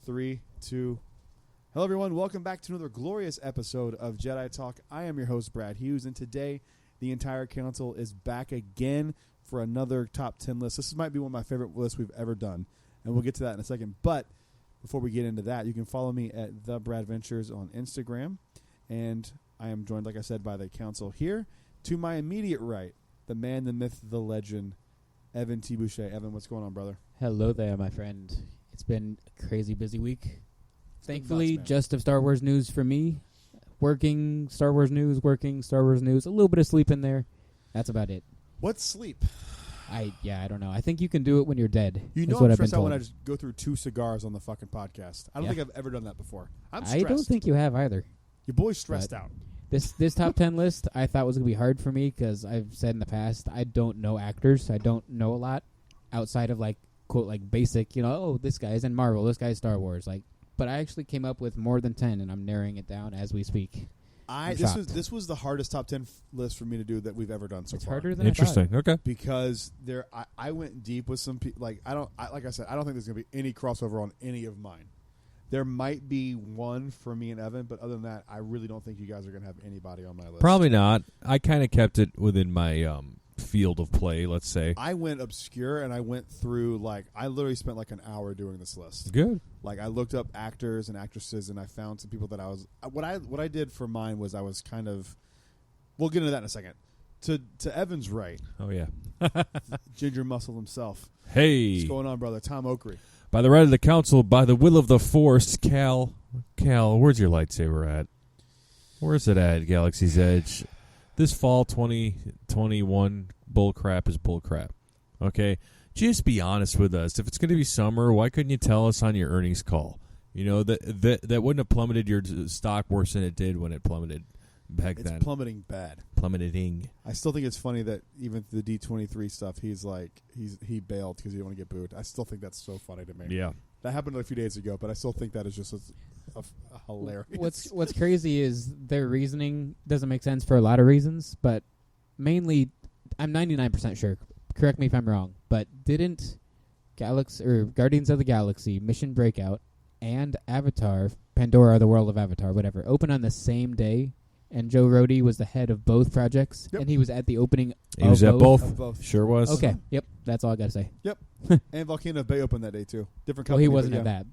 3, 2. Hello, everyone. Welcome back to another glorious episode of Jedi Talk. I am your host, Brad Hughes, and today the entire council is back again for another top 10 list. This might be one of my favorite lists we've ever done, and we'll get to that in a second. But before we get into that, you can follow me at The Brad Ventures on Instagram, and I am joined, like I said, by the council here. To my immediate right, the man, the myth, the legend, Evan T. Boucher. Evan, what's going on, brother? Hello there, my friend. It's been a crazy busy week. Thankfully, nuts, just of Star Wars news for me. Working, Star Wars news, a little bit of sleep in there. That's about it. What's sleep? I don't know. I think you can do it when you're dead. You know I'm stressed out when I just go through 2 cigars on the fucking podcast. I don't think I've ever done that before. I'm stressed. I don't think you have either. Your boy's stressed out. This top 10 list I thought was going to be hard for me because I've said in the past I don't know actors. I don't know a lot outside of like, quote, like basic, oh, this guy's in Marvel, this guy's Star Wars. But I actually came up with more than 10, and I'm narrowing it down as we speak. This was the hardest top 10 list for me to do that we've ever done so far. It's harder than Interesting. I thought. Okay. Because I went deep with some people. Like I said, I don't think there's going to be any crossover on any of mine. There might be one for me and Evan, but other than that, I really don't think you guys are going to have anybody on my list. Probably not. I kind of kept it within my field of play, let's say. I went obscure, and I went through, I literally spent an hour doing this list. Good. I looked up actors and actresses, and I found some people that I was... What I did for mine was I was kind of... We'll get into that in a second. To Evan's right. Oh, yeah. Ginger Muscle himself. Hey. What's going on, brother? Tom Oakrey. By the right of the council, by the will of the Force, Cal, where's your lightsaber at? Where's it at, Galaxy's Edge? This fall 2021 bullcrap is bullcrap. Okay? Just be honest with us. If it's going to be summer, why couldn't you tell us on your earnings call? That wouldn't have plummeted your stock worse than it did when it plummeted back then. It's plummeting bad. Plummeting. I still think it's funny that even the D23 stuff, he bailed because he didn't want to get booed. I still think that's so funny to me. Yeah. That happened a few days ago, but I still think that is just a hilarious. What's crazy is their reasoning doesn't make sense for a lot of reasons, but mainly, I'm 99% sure. Correct me if I'm wrong, but didn't Guardians of the Galaxy, Mission Breakout, and Avatar, Pandora, the World of Avatar, whatever, open on the same day? And Joe Rohde was the head of both projects, and he was at the opening. He was at both. Sure was. Okay. Yep. That's all I got to say. Yep. And Volcano Bay opened that day too. Different company. Well, he wasn't at that,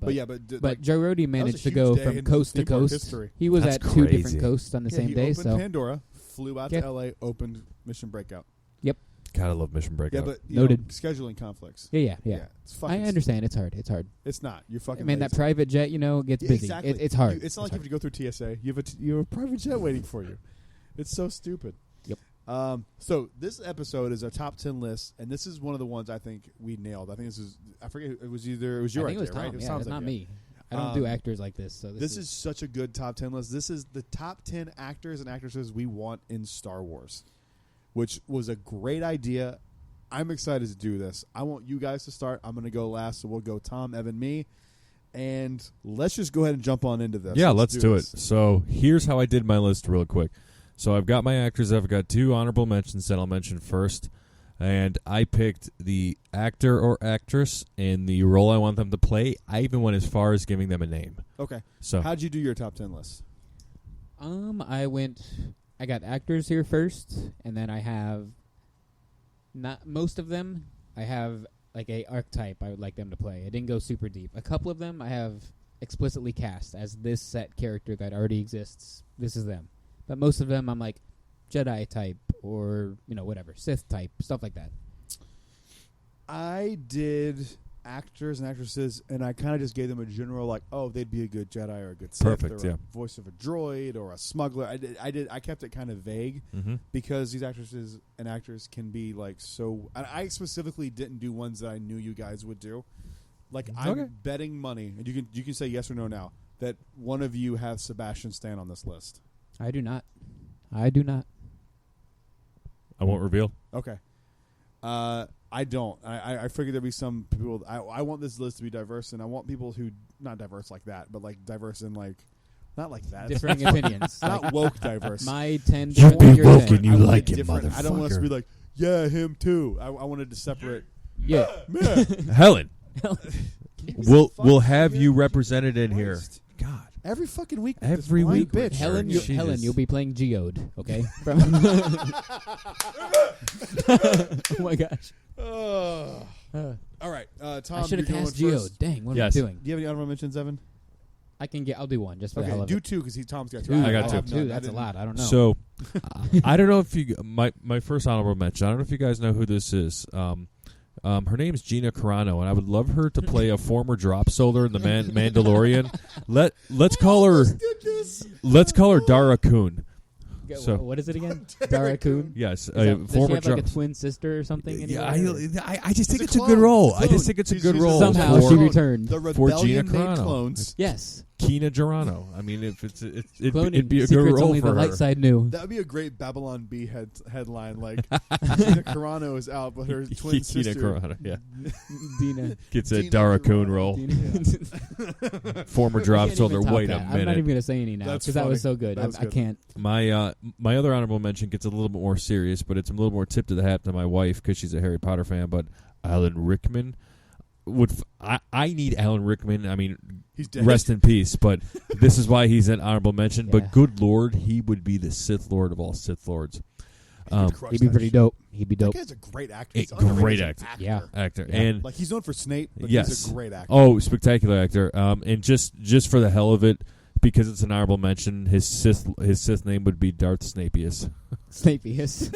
but Joe Rohde managed to go from coast to coast. History. He was at 2 different coasts on the same day. He opened Pandora, flew out to L.A., opened Mission Breakout. Yep. Gotta love Mission Breakout. Yeah, but noted. Scheduling conflicts. Yeah. It's I understand. It's hard. It's not. You're fucking. I mean, that private jet, gets busy. Exactly. It's hard. It's not like you have to go through TSA. You have a private jet waiting for you. It's so stupid. Yep. So this episode is our top 10 list, and this is one of the ones I think we nailed. I think this is. I forget. It was your Tom, right there, right? It's not me. I don't do actors like this. So this is such a good top 10 list. This is the top 10 actors and actresses we want in Star Wars, which was a great idea. I'm excited to do this. I want you guys to start. I'm going to go last, so we'll go Tom, Evan, me. And let's just go ahead and jump on into this. Yeah, let's do it. So here's how I did my list real quick. So I've got my actors. I've got 2 honorable mentions that I'll mention first. And I picked the actor or actress and the role I want them to play. I even went as far as giving them a name. Okay. So how'd you do your top 10 list? I got actors here first, and then I have not most of them. I have a archetype I would like them to play. I didn't go super deep. A couple of them I have explicitly cast as this set character that already exists. This is them. But most of them I'm like Jedi type or, whatever, Sith type, stuff like that. I did actors and actresses, and I kind of just gave them a general, they'd be a good Jedi or a good Sith. Perfect, or a voice of a droid or a smuggler. I kept it kind of vague because these actresses and actors can be so... I specifically didn't do ones that I knew you guys would do. I'm betting money, and you can say yes or no now, that one of you has Sebastian Stan on this list. I do not. I won't reveal. Okay. I don't. I figured there'd be some people. I want this list to be diverse, and I want people who not diverse like that, but diverse in not like that. Differing opinions. Not woke diverse. My 10. You be woke and you like it, motherfucker. I don't want us to be like, yeah, him too. I wanted to separate. Yeah. Helen. We'll have you represented in here. Christ. God. Every fucking week. with Every this blind week with bitch. Helen, Jesus. you'll be playing Geode, okay? Oh my gosh. All right, Tom. I should have you're going cast Geode. first. Dang, what Yes. am I doing? Do you have any honorable mentions, Evan? I'll do one just for the Okay, hell of do it. two because Tom's got two. Two. I got I'll two. have none. I That's a didn't- lot. I don't know. So, I don't know if you my first honorable mention. I don't know if you guys know who this is. Her name is Gina Carano, and I would love her to play a former drop soldier in the Mandalorian. Let's call her Dara Kun. So- what is it again? Dara Kun? Yes, Does she former have like a twin sister or something? Yeah, anywhere? I just think It's it's a a good clone. role. It's a I just clone. think it's a She's good a role. Somehow for, she returned. The for rebellion Gina made Carano. clones. Yes. Kina Jarano. I mean, if it'd Cloning be a good secrets role only for the her. light side knew. That would be a great Babylon Bee headline. Like Gina Carano is out, but her twin Kina sister Carano, yeah, Dina. gets a Gina Dara Carano. Kun role. Dina. Former I drop can't soldier. even top Wait a that. I'm not even minute. going to say any now That's because that was funny. so good. That was I good. can't. My other honorable mention gets a little bit more serious, but it's a little more tip to the hat to my wife because she's a Harry Potter fan. But Alan Rickman I need Alan Rickman. I mean, He's dead. rest in peace. But this is why he's an honorable mention. Yeah. But good Lord, he would be the Sith Lord of all Sith Lords. Crush He'd be that pretty shit. dope. He'd be That dope. guy's a great actor. A He's underrated great as an actor. Yeah. Actor Yeah. and Like he's known for Snape, but Yes. he's a great actor. oh, spectacular actor. And just for the hell of it, because it's an honorable mention, his Sith name would be Darth Snapeus. Snapeus.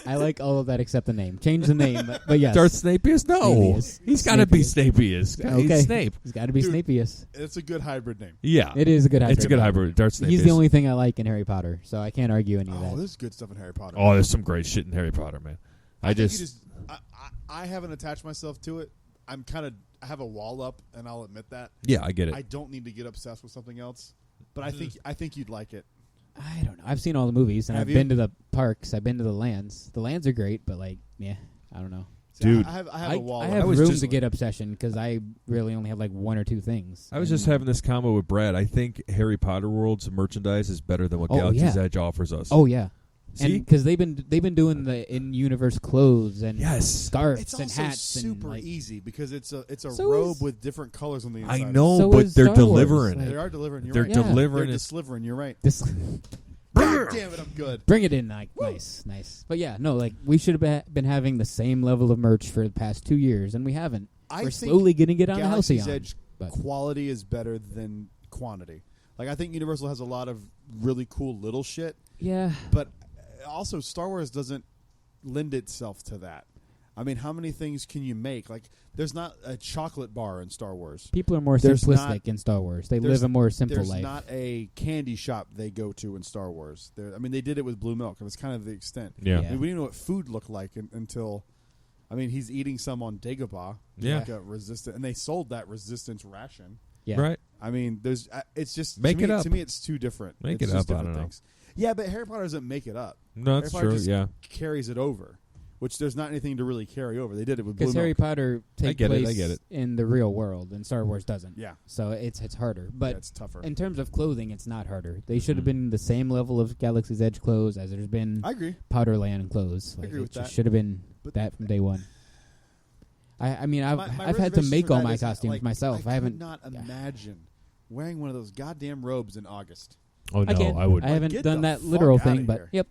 I like all of that except the name. Change the name, but yes. Darth Snapeus? No, Snapeus. he's got to be Snapeus. Okay. He's Snape. He's got to be Dude. Snapeus. It's a good hybrid name. Yeah, It is a good hybrid. it's a good hybrid. Darth Snapeus. He's the only thing I like in Harry Potter, so I can't argue any of Oh, that. there's good stuff in Harry Potter. Oh, there's some great shit in Harry Potter, man. I think just I haven't attached myself to it. I have a wall up, and I'll admit that. yeah, I get it. I don't need to get obsessed with something else, but I think you'd like it. I don't know. I've seen all the movies, and Have I've you? been to the parks. I've been to the lands. The lands are great, but like, yeah, I don't know. See, Dude. I have a wall I up. have was room just- to get obsession because I really only have like one or two things. I was just having this combo with Brad. I think Harry Potter World's merchandise is better than what Galaxy's Edge offers us. Oh yeah, See? and because they've been doing the in-universe clothes and Yes. scarves It's and also hats super and like, easy because it's a So robe is- with different colors on the inside. I know, So but is they're Star Wars. delivering Like- They it. are delivering. You're They're right. Yeah. delivering They're it. delivering. You're right. this. God damn it, I'm good. Bring it in, like nice. But yeah, no, like we should have been having the same level of merch for the past 2 years, and we haven't. I We're think slowly getting it on the Galaxy's Halcyon. Edge but- quality is better than quantity. Like I think Universal has a lot of really cool little shit, Yeah, but also Star Wars doesn't lend itself to that. I mean, how many things can you make? Like, there's not a chocolate bar in Star Wars. people are more There's simplistic not- in Star Wars. They there's- live a more simple There's life. not a candy shop they go to in Star Wars. I mean, they did it with Blue Milk. It was kind of the extent. Yeah. Yeah. I mean, we didn't know what food looked like until, I mean, he's eating some on Dagobah. Yeah. Like a resistant, and they sold that resistance ration. Yeah. Right? I mean, there's. It's just Make to it me, up. To me, it's too different. Make It's it just up, I different don't know. things. Yeah, but Harry Potter doesn't make it up. No, that's Harry Potter true. just Yeah. carries it over, which there's not anything to really carry over. They did it with Blue Because Milk. Harry Potter takes get it, place I get it. in the real world, and Star Wars doesn't. Yeah, So it's harder. But it's tougher. in terms of clothing, it's not harder. They should have Mhm. been the same level of Galaxy's Edge clothes as there's been I agree. Powderland clothes. I Like, agree it with just that. should have been But- that from day one. I mean, I've My had to reservations make for all that my is that, costumes like, myself. I I haven't. could not imagine wearing one of those goddamn robes in August. Oh, no, I can't. I would. I haven't Get done the that fuck literal outta thing, but here. yep.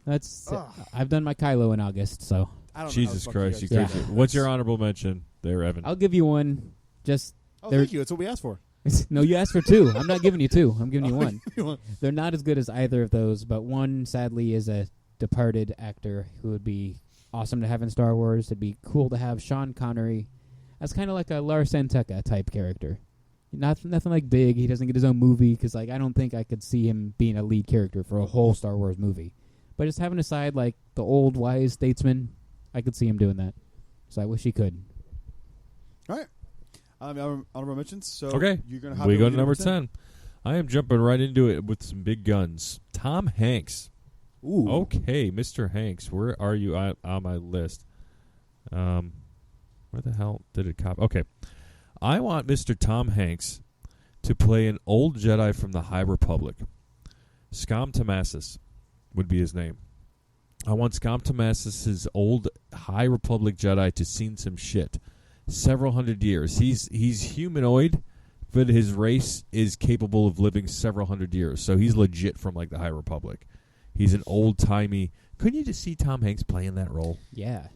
That's. Ugh. I've done my Kylo in August, so I don't Jesus know Christ, you guys do crazy. that. What's your honorable mention there, Evan? I'll give you one. Just Oh, There- thank you. That's what we asked for. no, you asked for two. I'm not giving you two. I'm giving you one. You want- They're not as good as either of those, but one sadly is a departed actor who would be awesome to have in Star Wars. It'd be cool to have Sean Connery as kind of like a Lars Santeca type character. Nothing like big. He doesn't get his own movie because like I don't think I could see him being a lead character for a whole Star Wars movie. But just having a side like the old wise statesman, I could see him doing that. So I wish he could. All right. Honorable mentions. So Okay. you're gonna hop We in go with to number 10. I am jumping right into it with some big guns. Tom Hanks. Ooh. Okay, Mr. Hanks, where are you on my list? Where the hell did it cop? Okay. I want Mr. Tom Hanks to play an old Jedi from the High Republic. Scom Tomassis would be his name. I want Scom Tomassis, his old High Republic Jedi, to seen some shit. several hundred years. He's humanoid, but his race is capable of living several hundred years. So he's legit from like the High Republic. He's an old timey. Couldn't you just see Tom Hanks playing that role? Yeah.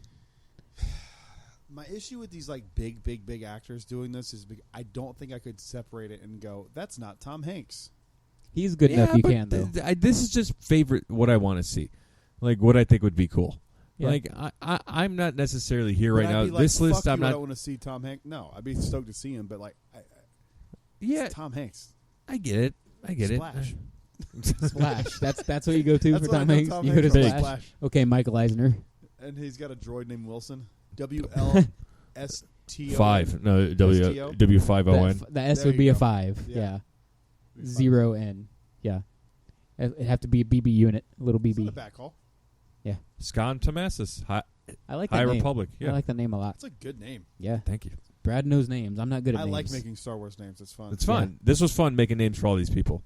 My issue with these like big actors doing this is I don't think I could separate it and go, that's not Tom Hanks. He's good enough. You can though. This is just what I want to see, like what I think would be cool. Yeah. Like I'm not necessarily here right now. Like, this list, I'm I not. don't want to see Tom Hanks. No, I'd be stoked to see him, but like, it's Tom Hanks. I get it. Splash. Splash. That's what you go to That's for what I Tom know Hanks. Tom You go to Hanks Splash. is Splash. Okay, Michael Eisner. And he's got a droid named Wilson. WLSTO. 5. No, STO? W5ON. The S There would you be a go. 5. Yeah. Yeah. 0 N. Yeah. It'd have to be a BB unit, a little It's not BB. a bad call. Scon Tomassis. I like that High name. Republic. Yeah. I like that name a lot. That's a good name. Yeah. Thank you. Brad knows names. I'm not good at I names. like making Star Wars names. It's fun. It's fun. This was fun making names for all these people.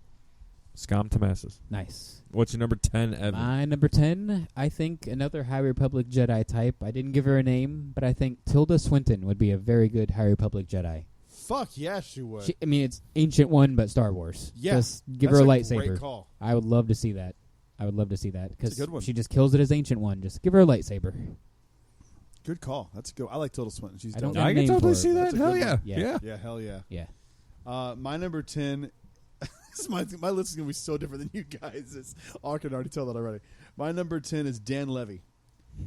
Scom Tomassis. Nice. What's your number 10, Evan? My number 10, I think another High Republic Jedi type. I didn't give her a name, but I think Tilda Swinton would be a very good High Republic Jedi. Fuck yeah, she would. It's Ancient One, but Star Wars. Yeah. Just give That's her a Great lightsaber. call. I would love to see that. Because a good one. she just kills it as Ancient One. Just give her a lightsaber. Good call. That's good. I like Tilda Swinton. She's I don't dope. got a I can name totally for her, see but that. that's a Hell good yeah. one. Yeah. Yeah, hell yeah. Yeah. My number 10. my list is going to be so different than you guys'. I can already tell that already. My number 10 is Dan Levy.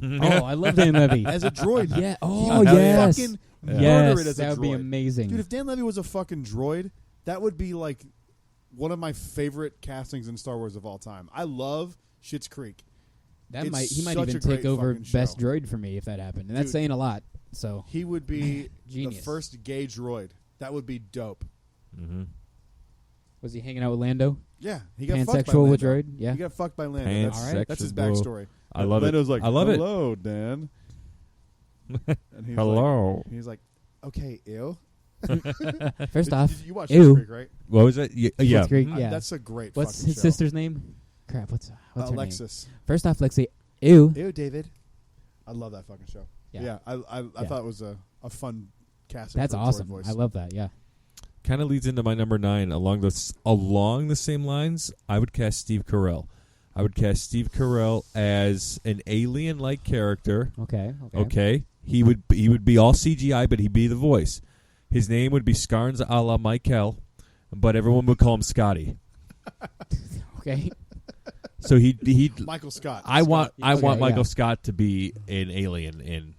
Oh, I love Dan Levy. As a droid. Yeah. He Oh, would yes. fucking Yes, murder it as a that would be droid. amazing. Dude, if Dan Levy was a fucking droid, that would be like one of my favorite castings in Star Wars of all time. I love Schitt's Creek. He might such even a take great over fucking Best show. Droid for me if that happened. And that's Dude. saying a lot. So He would be the Genius. first gay droid. That would be dope. Mm-hmm. was he hanging out with Lando? Yeah, he got fucked by Pansexual with Lando. Droid? Yeah. He got fucked by Lando. That's his Pansexual. backstory. I love it. Lando's like, I love it. hello, Dan. And he's Hello. Like, he's like, okay, ew. First off, you watch ew. Schitt's Creek, right? What was it? Yeah. Schitt's Creek, Mhm. yeah. That's a great What's fucking his show. sister's name? Crap, what's her name? Alexis. First off, Lexi, ew. Ew, David. I love that fucking show. Yeah. I Yeah. thought it was a fun casting. That's for a droid awesome. voice. I love that, yeah. Kind of leads into my number 9. Along the same lines, I would cast Steve Carell. I would cast Steve Carell as an alien-like character. Okay. He would be all CGI, but he'd be the voice. His name would be Scarnes a la Michael, but everyone would call him Scotty. Okay. So he'd Michael Scott. I want Okay, Michael yeah. Scott to be an alien in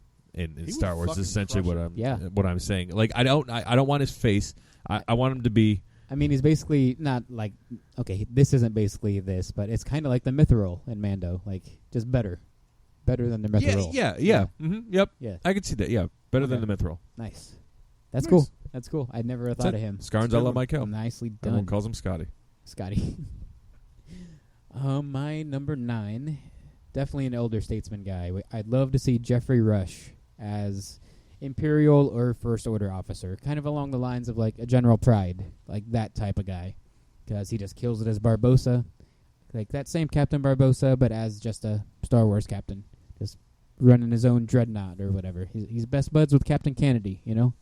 He Star would Wars. fucking Is essentially crush what I'm saying. Like I don't want his face. I want him to be. I mean, he's basically not like, okay, this isn't basically this, but it's kind of like the Mithril in Mando. Like, just better. Better than the Mithril. Yeah. Mm-hmm. Yep. Yeah. I could see that. Yeah, better than Okay. the Mithril. Nice. That's Nice. cool. That's cool. I'd never thought of him. Scarnes a a good la one. Michael. Nicely Everyone done, calls him Scotty. Scotty. My number 9, definitely an elder statesman guy. I'd love to see Jeffrey Rush as Imperial or First Order officer, kind of along the lines of like a General Pride, like that type of guy, because he just kills it as Barbossa, like that same Captain Barbossa, but as just a Star Wars captain, just running his own dreadnought or whatever. He's best buds with Captain Kennedy, you know.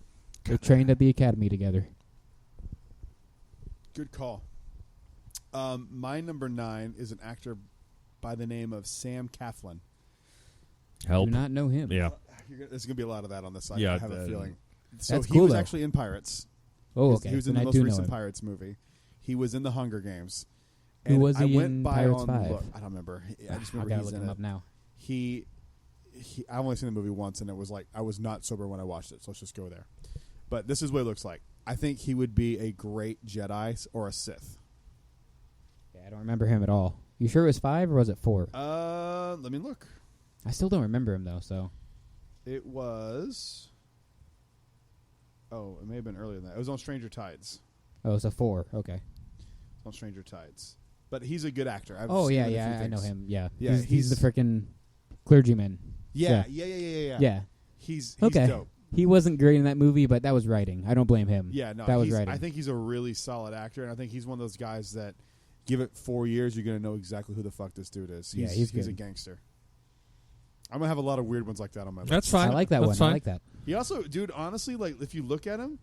They trained at the academy together. Good call. My number 9 is an actor by the name of Sam Kaplan. Help. Do not know him. Yeah. There's going to be a lot of that on this. I Yeah, have a feeling. So That's he cool, was though. actually in Pirates. Oh, okay. He was in Then the I most do know recent him. Pirates movie. He was in the Hunger Games. Who And was I he went in by Pirates on 5? Look, I don't remember. I just I remember gotta he's look in him it. up now. He I've only seen the movie once, and it was like I was not sober when I watched it. So let's just go there. But this is what it looks like. I think he would be a great Jedi or a Sith. Yeah, I don't remember him at all. You sure it was 5 or was it 4? Let me look. I still don't remember him though. So It was. Oh, it may have been earlier than that. It was on Stranger Tides. it's a 4. Okay. On Stranger Tides. But he's a good actor. I've Oh seen yeah, him in a few yeah, I know things. him. Yeah, Yeah, he's the frickin' clergyman. Yeah. Yeah. He's Okay. dope. He wasn't great in that movie, but that was writing. I don't blame him. Yeah, no, that was he's- writing. I think he's a really solid actor, and I think he's one of those guys that give it 4 years, you're going to know exactly who the fuck this dude is. Yeah, He's he's a good. gangster. I'm gonna have a lot of weird ones like that on my list. That's fine. I like that That's one. fine. I like that. He also, dude, honestly, like if you look at him,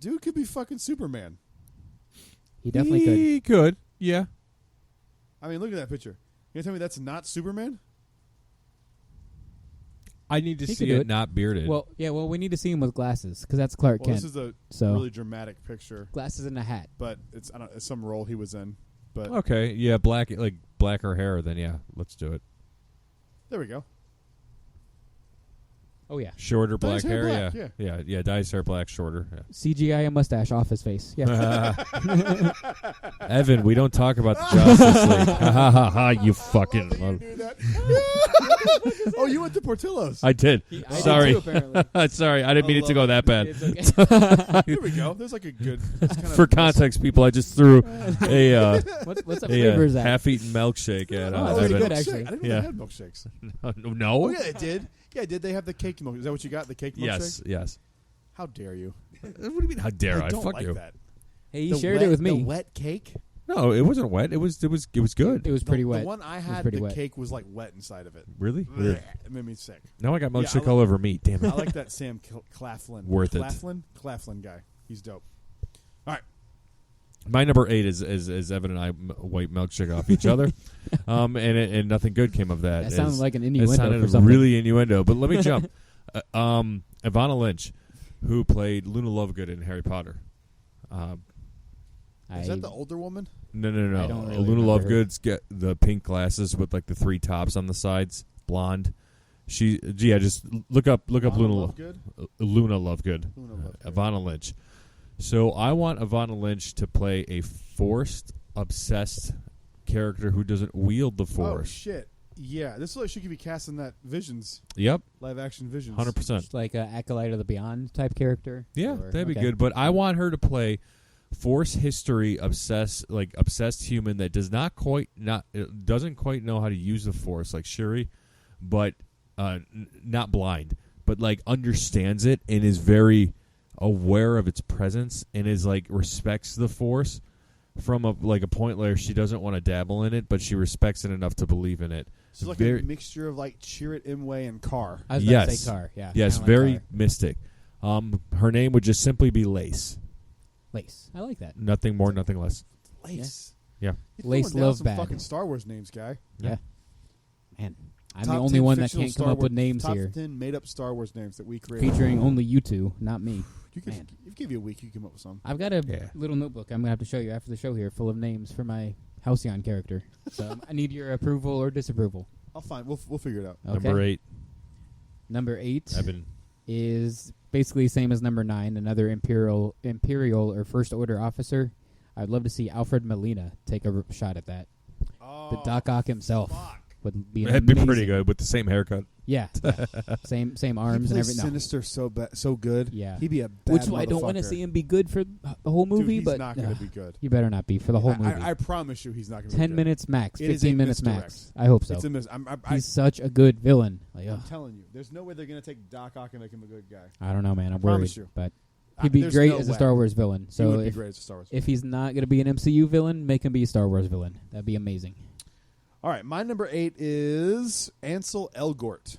dude could be fucking Superman. He definitely could. He could. Yeah. I mean, look at that picture. You gonna tell me that's not Superman? I need to He see could do it it. not bearded. Well, yeah. Well, we need to see him with glasses because that's Clark Well, Kent. this is a So really dramatic picture, glasses and a hat. but it's some role he was in. But okay. Yeah, blacker hair, then yeah, let's do it. there we go. Oh yeah. Shorter Dye black his hair hair, black, yeah. Dye his hair black, shorter. Yeah. CGI a mustache off his face. Yeah. Evan, we don't talk about the Justice League. Ha ha ha ha! You fucking. You do that. Oh, you went to Portillo's. I did. I Sorry. did too, apparently. Sorry, I didn't mean it to go that bad. It's okay. Here we go. There's like a good. It's kind For of context, people, I just threw a What's the flavor is that? half-eaten milkshake at Oh, that's pretty Evan. good, actually. I didn't know Yeah. they had milkshakes. No. Oh yeah, it did. Yeah, it did. They have the cake milkshake. Is that what you got? The cake milkshake? Yes. How dare you? What do you mean? How dare I? don't Fuck like you. that. Hey, he The shared wet- it with The me. wet cake. No, it wasn't wet. It was good. It was pretty The wet. one I was had, pretty the wet. cake was like wet inside of it. Really? Blech. It made me sick. Now I got Yeah, milkshake I all like- over me. Damn I it. like that Sam Claflin. Worth it. Claflin guy. He's dope. My number 8 is Evan and I wipe milkshake off each other, and nothing good came of that. That sounded like an It innuendo sounded for something. really innuendo. But let me jump. Ivana Lynch, who played Luna Lovegood in Harry Potter. Is that the older woman? No. I don't really Luna remember her. Lovegood's got the pink glasses with like the 3 tops on the sides, blonde. Just look up Luna Lovegood? Luna Lovegood. Luna Lovegood. Ivana Lynch. So I want Ivana Lynch to play a forced, obsessed character who doesn't wield the Oh force. shit! Yeah, this is like she could be casting that Visions Yep, live action Visions. 100%. Just like an Acolyte of the Beyond type character. Yeah, Or- that'd be okay. good. But I want her to play force history obsessed human that doesn't quite know how to use the force like Shuri, but not blind, but like understands it and is very aware of its presence and is like respects the force from a point where she doesn't want to dabble in it, but she respects it enough to believe in it. She's like a mixture of like Chirrut Imwe and Carr. I was about to say Car. Yeah. Yes, kinda like very Car. mystic. Her name would just simply be Lace. Lace. I like that. Nothing more, nothing less. Lace. Yeah. You're Lace throwing down love some bad. fucking Star Wars names, guy. Yeah. Man, I'm Top the only 10 one that fictional can't come Star up with Wars- names top here. 10 made up Star Wars names that we created. Featuring only you two, not me. You could, Man. if give you a week, you come up with some. I've got a Yeah. little notebook I'm going to have to show you after the show here full of names for my Halcyon character. So I need your approval or disapproval. I'll find. We'll figure it out. Okay. Number 8, Number 8 Evan. is basically same as number 9, another Imperial or First Order officer. I'd love to see Alfred Molina take a shot at that. The Doc Ock himself would be That'd be amazing. pretty good with the same haircut. Yeah, same arms he and plays everything. No. Sinister so good. Yeah. He'd be a bad Which I don't want to motherfucker. see him be good for the whole Dude, movie, he's but not going to be good. you better not be for the whole movie. I promise you, he's not going to be 10 good. minutes max, It is a 15 minutes misdirect. max. I hope so. It's a miss. He's such a good villain. Like, I'm ugh. telling you, there's no way they're going to take Doc Ock and make him a good guy. I don't know, man. I'm promise worried. you. But he'd be There's great no as a way. Star Wars villain. He So would be if great as a Star Wars. if he's not going to be an MCU villain, make him be a Star Wars villain. That'd be amazing. All right, my number 8 is Ansel Elgort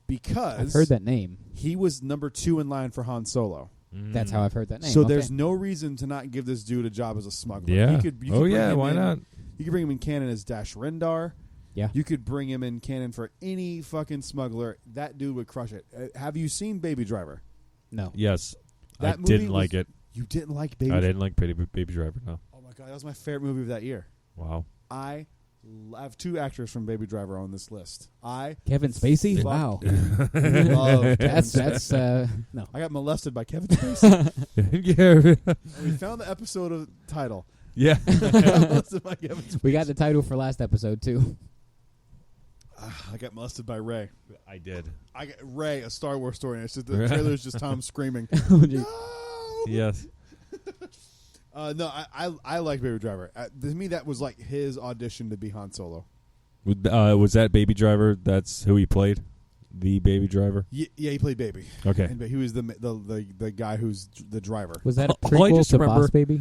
because I've heard that name. he was number 2 in line for Han Solo. That's how I've heard that name. So Okay. there's no reason to not give this dude a job as a smuggler. Yeah. You could Oh, bring yeah, him why in- not? You could bring him in canon as Dash Rendar. Yeah. You could bring him in canon for any fucking smuggler. That dude would crush it. Have you seen Baby Driver? No. Yes. That I movie didn't like was- it. You didn't like Baby I Driver? didn't like Baby Driver, no. Oh, my God. That was my favorite movie of that year. Wow. I have 2 actors from Baby Driver on this list. Kevin Spacey? Fuck Wow. love Kevin That's Spacey. no. I got molested by Kevin Spacey. yeah. And we found the episode of title. Yeah. I got molested by Kevin Spacey. We got the title for last episode too. I got molested by Ray. I did. I got Ray, a Star Wars story. And it's just the trailer is just Tom screaming. Oh, gee. No! Yes. No, I like Baby Driver. To me, that was like his audition to be Han Solo. Was that Baby Driver? That's who he played? The Baby Driver? Yeah, he played Baby. Okay. And he was the guy who's the driver. Was that a All I prequel just to remember- Boss Baby?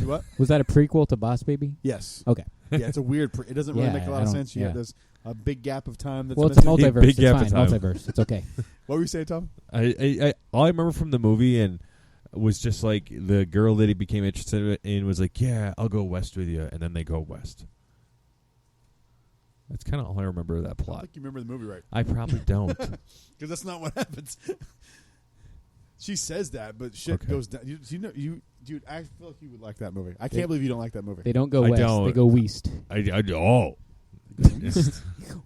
What? Was that a prequel to Boss Baby? Yes. Okay. Yeah, it's a weird. It doesn't really Yeah, make a lot I of don't- sense. yeah. There's a big gap of time. That's well, it's a missing. multiverse. Big It's gap fine. of time. Multiverse. It's okay. What were you saying, Tom? All I remember from the movie and was just like the girl that he became interested in was like, yeah, I'll go west with you, and then they go west. That's kind of all I remember of that I don't plot. think you remember the movie right. I probably don't. Because that's not what happens. She says that, but shit Okay. goes down. Dude, I feel like you would like that movie. I can't believe you don't like that movie. They don't go I west. don't. They go west. I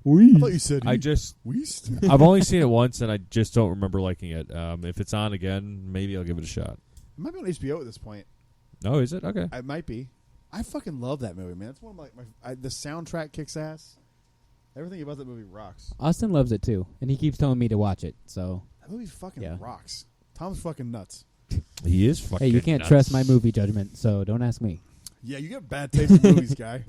thought you said I just Weast. I've only seen it once, and I just don't remember liking it. If it's on again, maybe I'll give it a shot. It might be on HBO at this point. Oh, is it? Okay. It might be. I fucking love that movie, man. It's one of my the soundtrack kicks ass. Everything about that movie rocks. Austin loves it too, and he keeps telling me to watch it. So That movie fucking Yeah. rocks. Tom's fucking nuts. He is fucking hey, you can't nuts. trust my movie judgment. So don't ask me. Yeah, you got bad taste in movies, guy.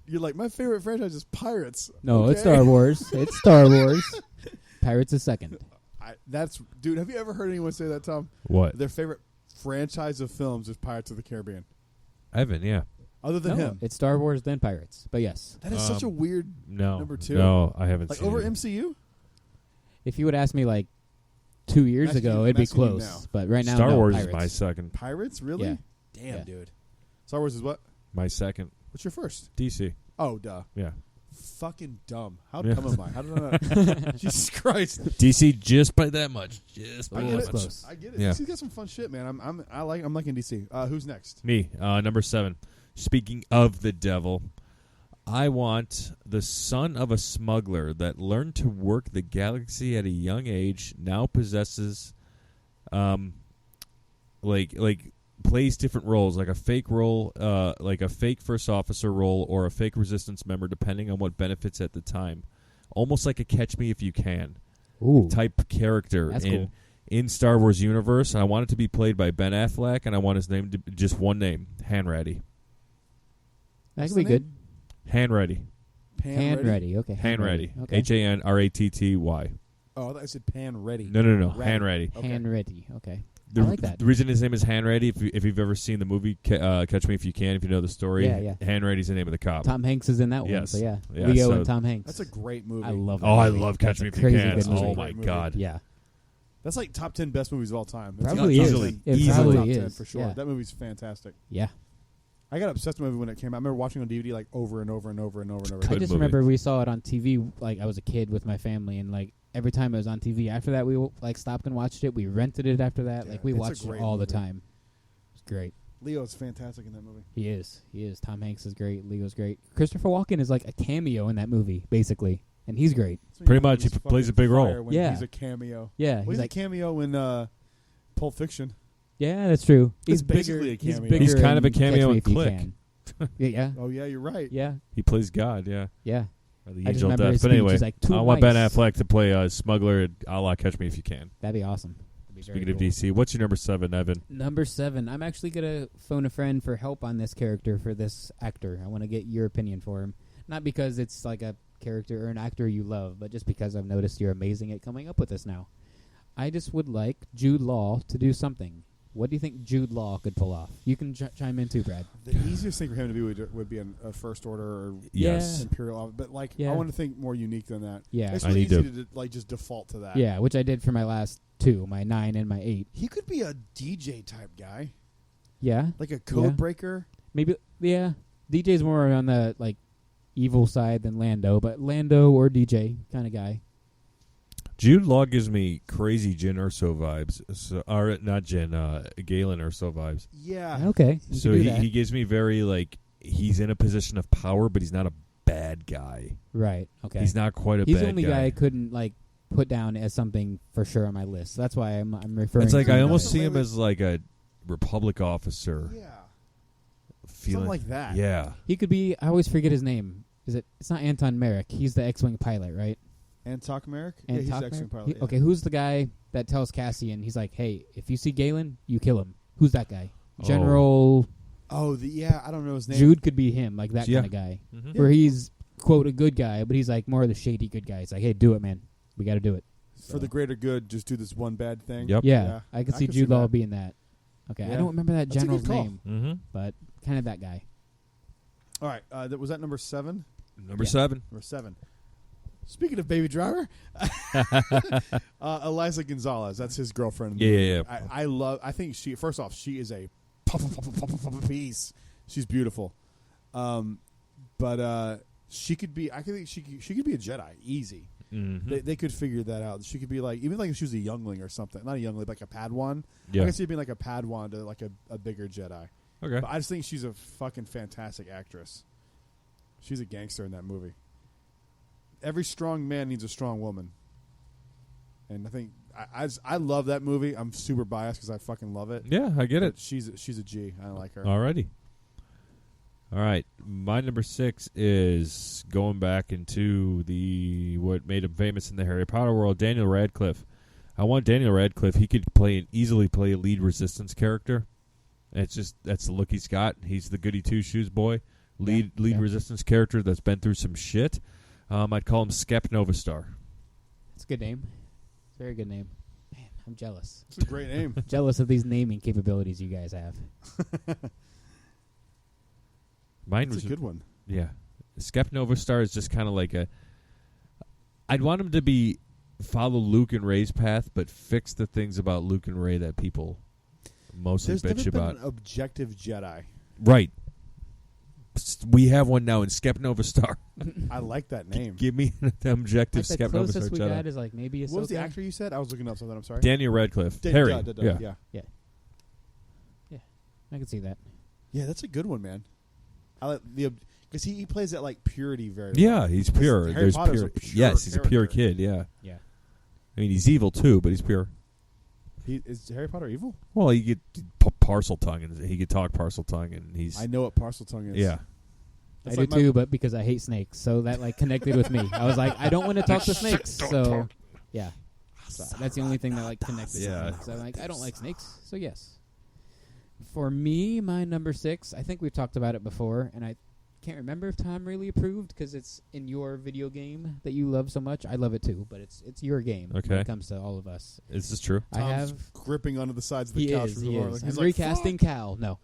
You're like, my favorite franchise is Pirates. No, Okay? it's Star Wars. It's Star Wars. Pirates is second. Dude, have you ever heard anyone say that, Tom? What? Their favorite franchise of films is Pirates of the Caribbean. Evan, yeah. Other than No, him. it's Star Wars then Pirates. But yes, That is such a weird No. number two. No, I haven't Like seen over it. MCU? if you would ask me like 2 years Asking ago, you- it'd be asking you close. now. But right now, Star no, Wars Pirates. is my second. Pirates? Really? Yeah. Damn, Yeah. dude. Star Wars is what? My second. What's your first? DC. Oh, duh. Yeah. Fucking dumb. How Yeah. dumb am I? How did I not? Jesus Christ. DC just by that much. Just by I Oh, get that it. much. close. I get it. Yeah. DC's got some fun shit, man. I'm liking DC. Who's next? Me, number 7. Speaking of the devil, I want the son of a smuggler that learned to work the galaxy at a young age, now possesses, plays different roles, like a fake role, like a fake first officer role or a fake resistance member, depending on what benefits at the time. Almost like a Catch Me If You Can Ooh, type character That's in cool. in Star Wars universe. I want it to be played by Ben Affleck, and I want his name to be just one name, Hanratty. that What's could be the good. Hanratty. Hand ready. Okay. Hanratty. Okay. Hanratty. Oh, I thought I said Pan Ready. No. Ratty. Hanratty. Okay. Hand ready. Okay. The, I like that. The reason his name is Hanratty, if you've ever seen the movie Catch Me If You Can, if you know the story, Yeah. Hanratty's the name of the cop. Tom Hanks is in that one. Yes. So yeah, Yeah, Leo so and Tom Hanks. That's a great movie. I love that Oh, I movie. love Catch That's Me a If You crazy Can. good movie. Oh, my Great movie. God. Yeah. That's like top 10 best movies of all time. That's Probably not is. top Easily. 10. It Easily probably top 10 is. for sure. Yeah. That movie's fantastic. Yeah. I got obsessed with the movie when it came out. I remember watching it on DVD like over and over and over and over and over. I Good just movie. remember we saw it on TV. Like I was a kid with my family, and like every time it was on TV. After that, we like stopped and watched it. We rented it after that. Yeah, Like we it's a watched it great all the movie. time. It's great. Leo's fantastic in that movie. He is. He is. Tom Hanks is great. Leo's great. Christopher Walken is like a cameo in that movie, basically, and he's great. So Pretty you know much, he he's plays a fucking big role. fire when Yeah. he's a cameo. Yeah, Well, he's he's like, a cameo in Pulp Fiction. yeah, that's true. It's He's bigger. basically a He's cameo. bigger. He's kind of a in cameo Catch Me in If You Click. Can. yeah, Oh yeah, you're right. yeah, He plays God, yeah. yeah. Or the I just angel of remember death. his But speech. anyway, He's like, "Too I want Ben nice." Affleck to play a smuggler a la Catch Me If You Can. That'd be awesome. That'd be very Speaking of cool. DC, what's your number 7, Evan? Number 7. I'm actually gonna phone a friend for help on this character for this actor. I want to get your opinion for him, not because it's like a character or an actor you love, but just because I've noticed you're amazing at coming up with this now. I just would like Jude Law to do something. What do you think Jude Law could pull off? You can chime in too, Brad. The easiest thing for him to do would be a First Order or Yes. Imperial office, but like Yeah. I want to think more unique than that. Yeah. It's I really need easy to- like just default to that. Yeah, which I did for my last 2, my 9 and my 8. He could be a DJ type guy, Yeah, like a code breaker. maybe. Yeah, DJ's more on the like evil side than Lando, but Lando or DJ kind of guy. Jude Law gives me crazy Jyn Erso vibes. So, or not Jyn, Galen Erso vibes. Yeah. Okay, you So can do he, that. he gives me very, like, he's in a position of power, but he's not a bad guy. Right. Okay. He's not quite a He's bad the only guy I couldn't like put down as something for sure on my list. That's why I'm referring. It's like to I him almost that see way. him as like a Republic officer. Yeah. Feeling Something like that. Yeah. He could be. I always forget his name. Is it? It's not Anton Merrick. He's the X-wing pilot, right? Antok Merrick? Yeah, he's Anton actually Merrick? pilot. yeah. Okay, who's the guy that tells Cassian? He's like, "Hey, if you see Galen, you kill him." Who's that guy? Oh. General Oh, I don't know his name. Jude could be him, like that Yeah. kind of guy, Mhm. where he's quote a good guy, but he's like more of the shady good guy. It's like, "Hey, do it, man. We got to do it." For the greater good, just do this one bad thing. Yep. Yeah, Yeah, I could I see can see Jude Law that. being that. Okay, Yeah. I don't remember that That's a general's good call. name, Mm-hmm. but kind of that guy. All right. Was that number 7? Number Yeah. 7. Number 7. Speaking of Baby Driver, Eliza Gonzalez. That's his girlfriend. Yeah. I think she. First off, she is a piece. She's beautiful. But she could be. I think she could be a Jedi. Easy. Mm-hmm. They could figure that out. She could be like, even like if she was a youngling or something. Not a youngling, but like a Padawan. Yeah. I can see it being like a Padawan to like a bigger Jedi. Okay. But I just think she's a fucking fantastic actress. She's a gangster in that movie. Every strong man needs a strong woman. And I think I love that movie. I'm super biased because I fucking love it. Yeah, I get it. She's a G. I like her. Alrighty. All right. My number 6 is going back into what made him famous in the Harry Potter world, Daniel Radcliffe. I want Daniel Radcliffe. He could easily play a lead resistance character. That's the look he's got. He's the goody two shoes boy, lead resistance character that's been through some shit. I'd call him Skep Novastar. It's a good name. It's a very good name. Man, I'm jealous. It's a great name. Jealous of these naming capabilities you guys have. Mine That's was a good one. Yeah, Skep Novastar is just kind of like I'd want him to follow Luke and Rey's path, but fix the things about Luke and Rey that people mostly There's bitch never about. been an objective Jedi. Right. We have one now in Skep Novastar. I like that name. Give me an objective Like the Skep Novastar closest we Jedi. got is like maybe What was the Ahsoka. actor you said? I was looking up something. I'm sorry. Daniel Radcliffe. Harry. Yeah. I can see that. Yeah, that's a good one, man. I like because he plays that like purity very well. Yeah, he's pure. Harry Potter's a pure yes, he's a pure character. kid. Yeah. Yeah. I mean, he's evil too, but he's pure. Is Harry Potter evil? Well, he get parcel tongue, and he could talk parcel tongue, and he's. I know what parcel tongue is. Yeah. That's I like do too, but because I hate snakes, so that like connected with me. I was like, I don't want to talk to snakes, so yeah. So that's the only thing that like connected. Yeah. with me. So I'm like, I don't like snakes, so yes. For me, my number 6, I think we've talked about it before, and I can't remember if Tom really approved because it's in your video game that you love so much. I love it too, but it's your game when Okay. it comes to all of us. Is this true? Tom's I have. gripping onto the sides of the He couch. is. for He Laura. is. He's I'm like, recasting "Fuck." Cal. No.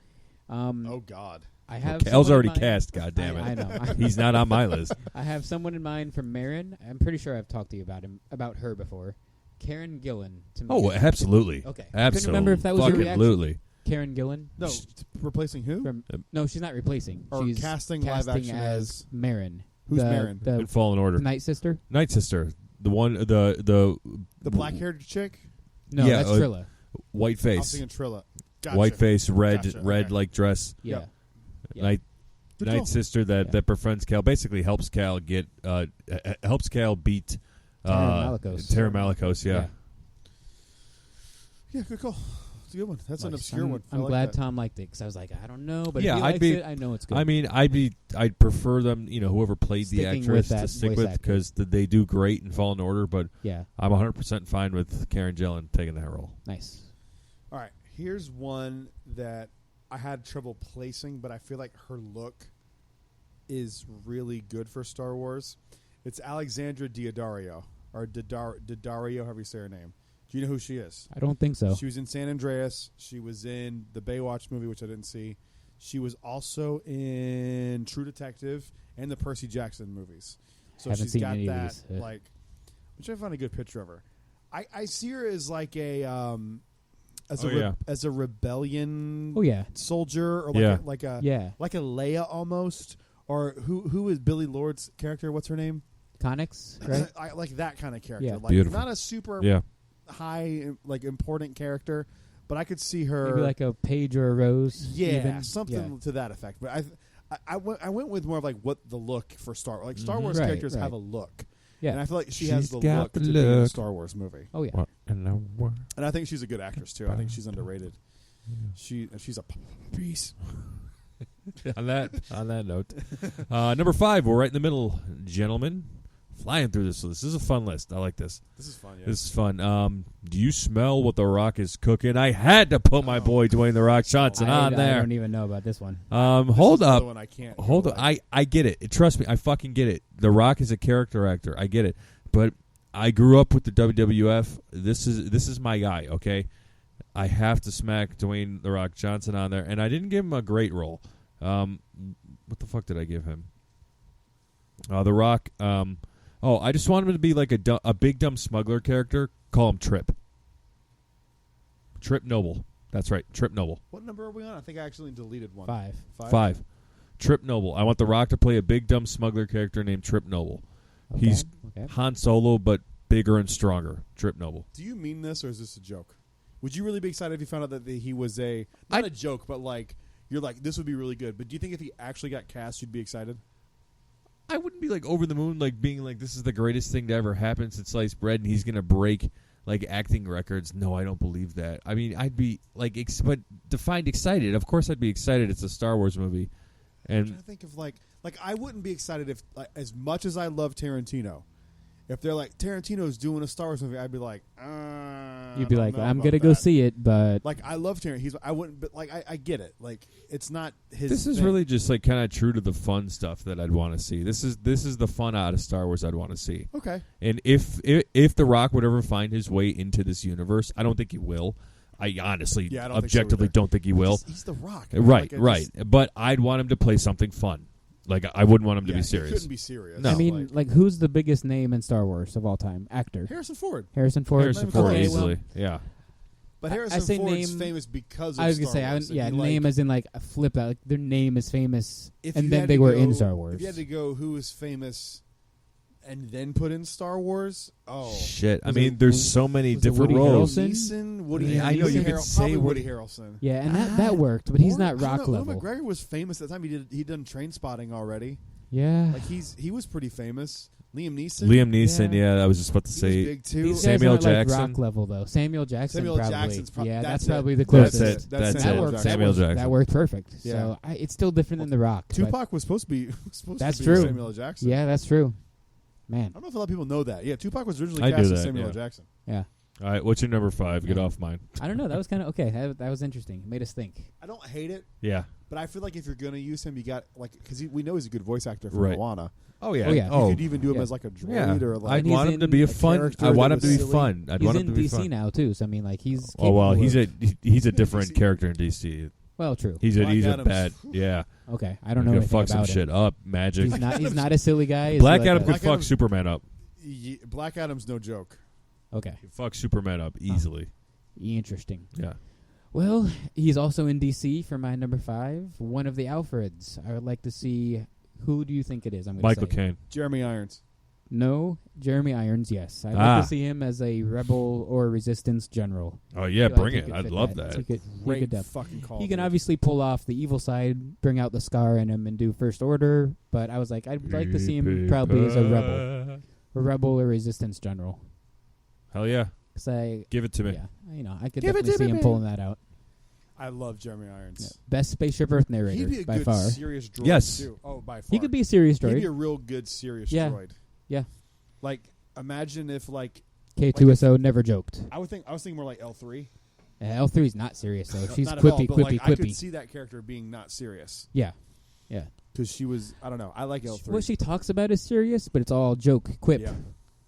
Oh God. I have. Cal's someone already in mind- cast. God damn it! I know. He's not on my list. I have someone in mind from Marin. I'm pretty sure I've talked to you about her before. Karen Gillan. To me. Oh, absolutely. Okay. Absolutely. I couldn't remember if that was your reaction. Absolutely. Karen Gillan. No, replacing who? From no, she's not replacing. Or She's casting live action as Marin. Who's Marin? In The Fallen Order. Night Sister. Night Sister. The one. The black-haired chick. No, Yeah, that's Trilla. white I was face. thinking Trilla. Gotcha. White face. Red. Gotcha, Red okay. like dress. Yeah. Yep. Yeah. Night. Good Night call. Sister that befriends Cal. Basically helps Cal get. Helps Cal beat. Terra Malicos. Terra Malicos. Yeah. Yeah, good call. It's a good one. That's an Nice. obscure one. I I'm like glad that. Tom liked it because I was like, I don't know, but Yeah, if he I'd likes be- it, I know it's good. I mean, I'd prefer them, whoever played the Sticking actress with to that stick voice with actor. because they do great in Fallen Order. But yeah, I'm 100% fine with Karen Gillan taking that role. nice. All right, here's one that I had trouble placing, but I feel like her look is really good for Star Wars. It's Alexandra Daddario, or Daddario, however you say her name. Do you know who she is? I don't think so. She was in San Andreas. She was in the Baywatch movie, which I didn't see. She was also in True Detective and the Percy Jackson movies. So Haven't she's seen got any of that, these. like, I'm trying to find a good picture of her. I see her as like a as a rebellion Oh yeah, soldier, or Yeah. like a yeah. like a Leia almost, or who is Billy Lord's character? What's her name? Connix, right? I like that kind of character. Yeah. Like Beautiful. not a super Yeah. high like important character, but I could see her Maybe like a Paige or a Rose. yeah, even. something Yeah. to that effect. But I went with more of like what the look for Star like Star Mhm. Wars Right, characters right. have a look, Yeah. and I feel like she has She's the got look the to be in a look. Star Wars movie. Oh yeah. What in the world? And I think she's a good actress too. I think she's underrated. She's a piece. on that note, number 5, we're right in the middle, gentlemen. Flying through this list. This is a fun list. I like this. This is fun. Yeah. This is fun. Do you smell what The Rock is cooking? I had to put my boy Dwayne The Rock Johnson on I there. don't even know about this one. Hold This is up. another one I can't. Hold on. I get it. Trust me. I fucking get it. The Rock is a character actor. I get it. But I grew up with the WWF. This is my guy, okay? I have to smack Dwayne The Rock Johnson on there. And I didn't give him a great role. What the fuck did I give him? The Rock, Oh, I just want him to be like a big dumb smuggler character. Call him Trip. Trip Noble. That's right, Trip Noble. What number are we on? I think I actually deleted one. 5. 5. Trip Noble. I want The Rock to play a big dumb smuggler character named Trip Noble. Okay. He's okay. Han Solo, but bigger and stronger. Trip Noble. Do you mean this, or is this a joke? Would you really be excited if you found out that he was not a joke, but like you're like, this would be really good. But do you think if he actually got cast, you'd be excited? I wouldn't be like over the moon, like being like, this is the greatest thing to ever happen since sliced bread, and he's gonna break like acting records. No, I don't believe that. I mean, I'd be like, but defined excited. Of course, I'd be excited. It's a Star Wars movie, I'm and trying to think of like I wouldn't be excited if, like, as much as I love Tarantino, if they're like Tarantino's doing a Star Wars movie, I'd be like, You'd be like, I'm going gonna go see it, but like I love Tarantino. I wouldn't, but like I get it. Like it's not his. this is thing. really just like kind of true to the fun stuff that I'd want to see. This is the fun out of Star Wars I'd want to see. Okay. And if The Rock would ever find his way into this universe, I don't think he will. I honestly, Yeah, I don't objectively think so don't think he will. He's The Rock, Right, like, right. But I'd want him to play something fun. Like I wouldn't want him to be He serious. couldn't be serious. No. I mean, like, who's the biggest name in Star Wars of all time? Actor. Harrison Ford. Harrison Ford. Harrison Ford Okay, easily. well, Yeah. But I Harrison say Ford's name- famous because of I was Star gonna say, Wars. yeah, And, name like, as in like a flip that. Like, their name is famous, if and you then had they to were go- in Star Wars. If you had to go who is famous and then put in Star Wars, Shit. I Was mean, it- there's so many was it different Woody roles. Harrelson? Neeson, Woody. Yeah, I know, you Harrelson, could say probably Woody Woody- Harrelson. Yeah, and that worked, but he's Or, not I don't Rock know, level. Will McGregor was famous at the time. He'd done Train Spotting already. Yeah, Like he was pretty famous. Liam Neeson. Liam Neeson, Yeah. yeah, I was just about to He was say. big too. these guys Samuel aren't like Jackson. Rock level though. Samuel Jackson, Samuel probably. Jackson's yeah, that's probably the it. closest. That's it. That's that Samuel worked. Jackson. Samuel Jackson. That worked perfect. Yeah. So it's still different than The Rock. but- Tupac was supposed to be. That's to be true. Samuel Jackson. Yeah, that's true. Man, I don't know if a lot of people know that. Yeah, Tupac was originally I knew cast as that, Samuel yeah. Jackson. yeah. All right, what's your number 5? Get Yeah. off mine. I don't know. That was kind of okay. That was interesting. It made us think. I don't hate it, Yeah. but I feel like if you're gonna use him, you got like because we know he's a good voice actor for Right. Moana. Oh yeah. Oh, yeah. You could even do him Yeah. as like a droid Yeah. or I'd like. he's want him to in be a a fun. character I want that him to was be silly. fun. I'd He's want him in to be DC fun. now too. So I mean, like he's. Oh well, capable he's of- a different character in DC. well, true. He's Black a Adam's- bad. Yeah. Okay, I don't know He could anything fuck some about him. shit up. Magic. He's not a silly guy. Is Black he like Adam a- could Black fuck Adam's- Superman up. Black Adam's no joke. Okay, He'd fuck Superman up easily. interesting. Yeah. Well, he's also in DC for my number 5. One of the Alfreds. I would like to see. Who do you think it is? I'm going to Michael say. Caine. Jeremy Irons. No, Jeremy Irons. Yes, I'd Ah. like to see him as a rebel or resistance general. Oh yeah, I feel like bring he it. could I'd fit love He that. could, Great def- fucking call. he can dude. obviously pull off the evil side, bring out the scar in him, and do First Order. But I was like, I'd like to see him probably as a rebel or resistance general. Hell yeah, Cause I, give it to me. yeah, I could Give it definitely to see me, him man. pulling that out. I love Jeremy Irons. Yeah. Best spaceship Earth He'd narrator be a by good far. serious droid Yes. too. Oh, by far. He could be a serious He'd be droid. a real good serious Yeah. droid. Yeah. Like imagine if like K2SO never joked. I was thinking more like L3. L3's not serious though. She's Not at all, quippy, but, quippy, like, I could quippy. see that character being not serious Yeah. because she was. I don't know. I like L3. What she talks about is serious, but it's all joke, quip, Yeah.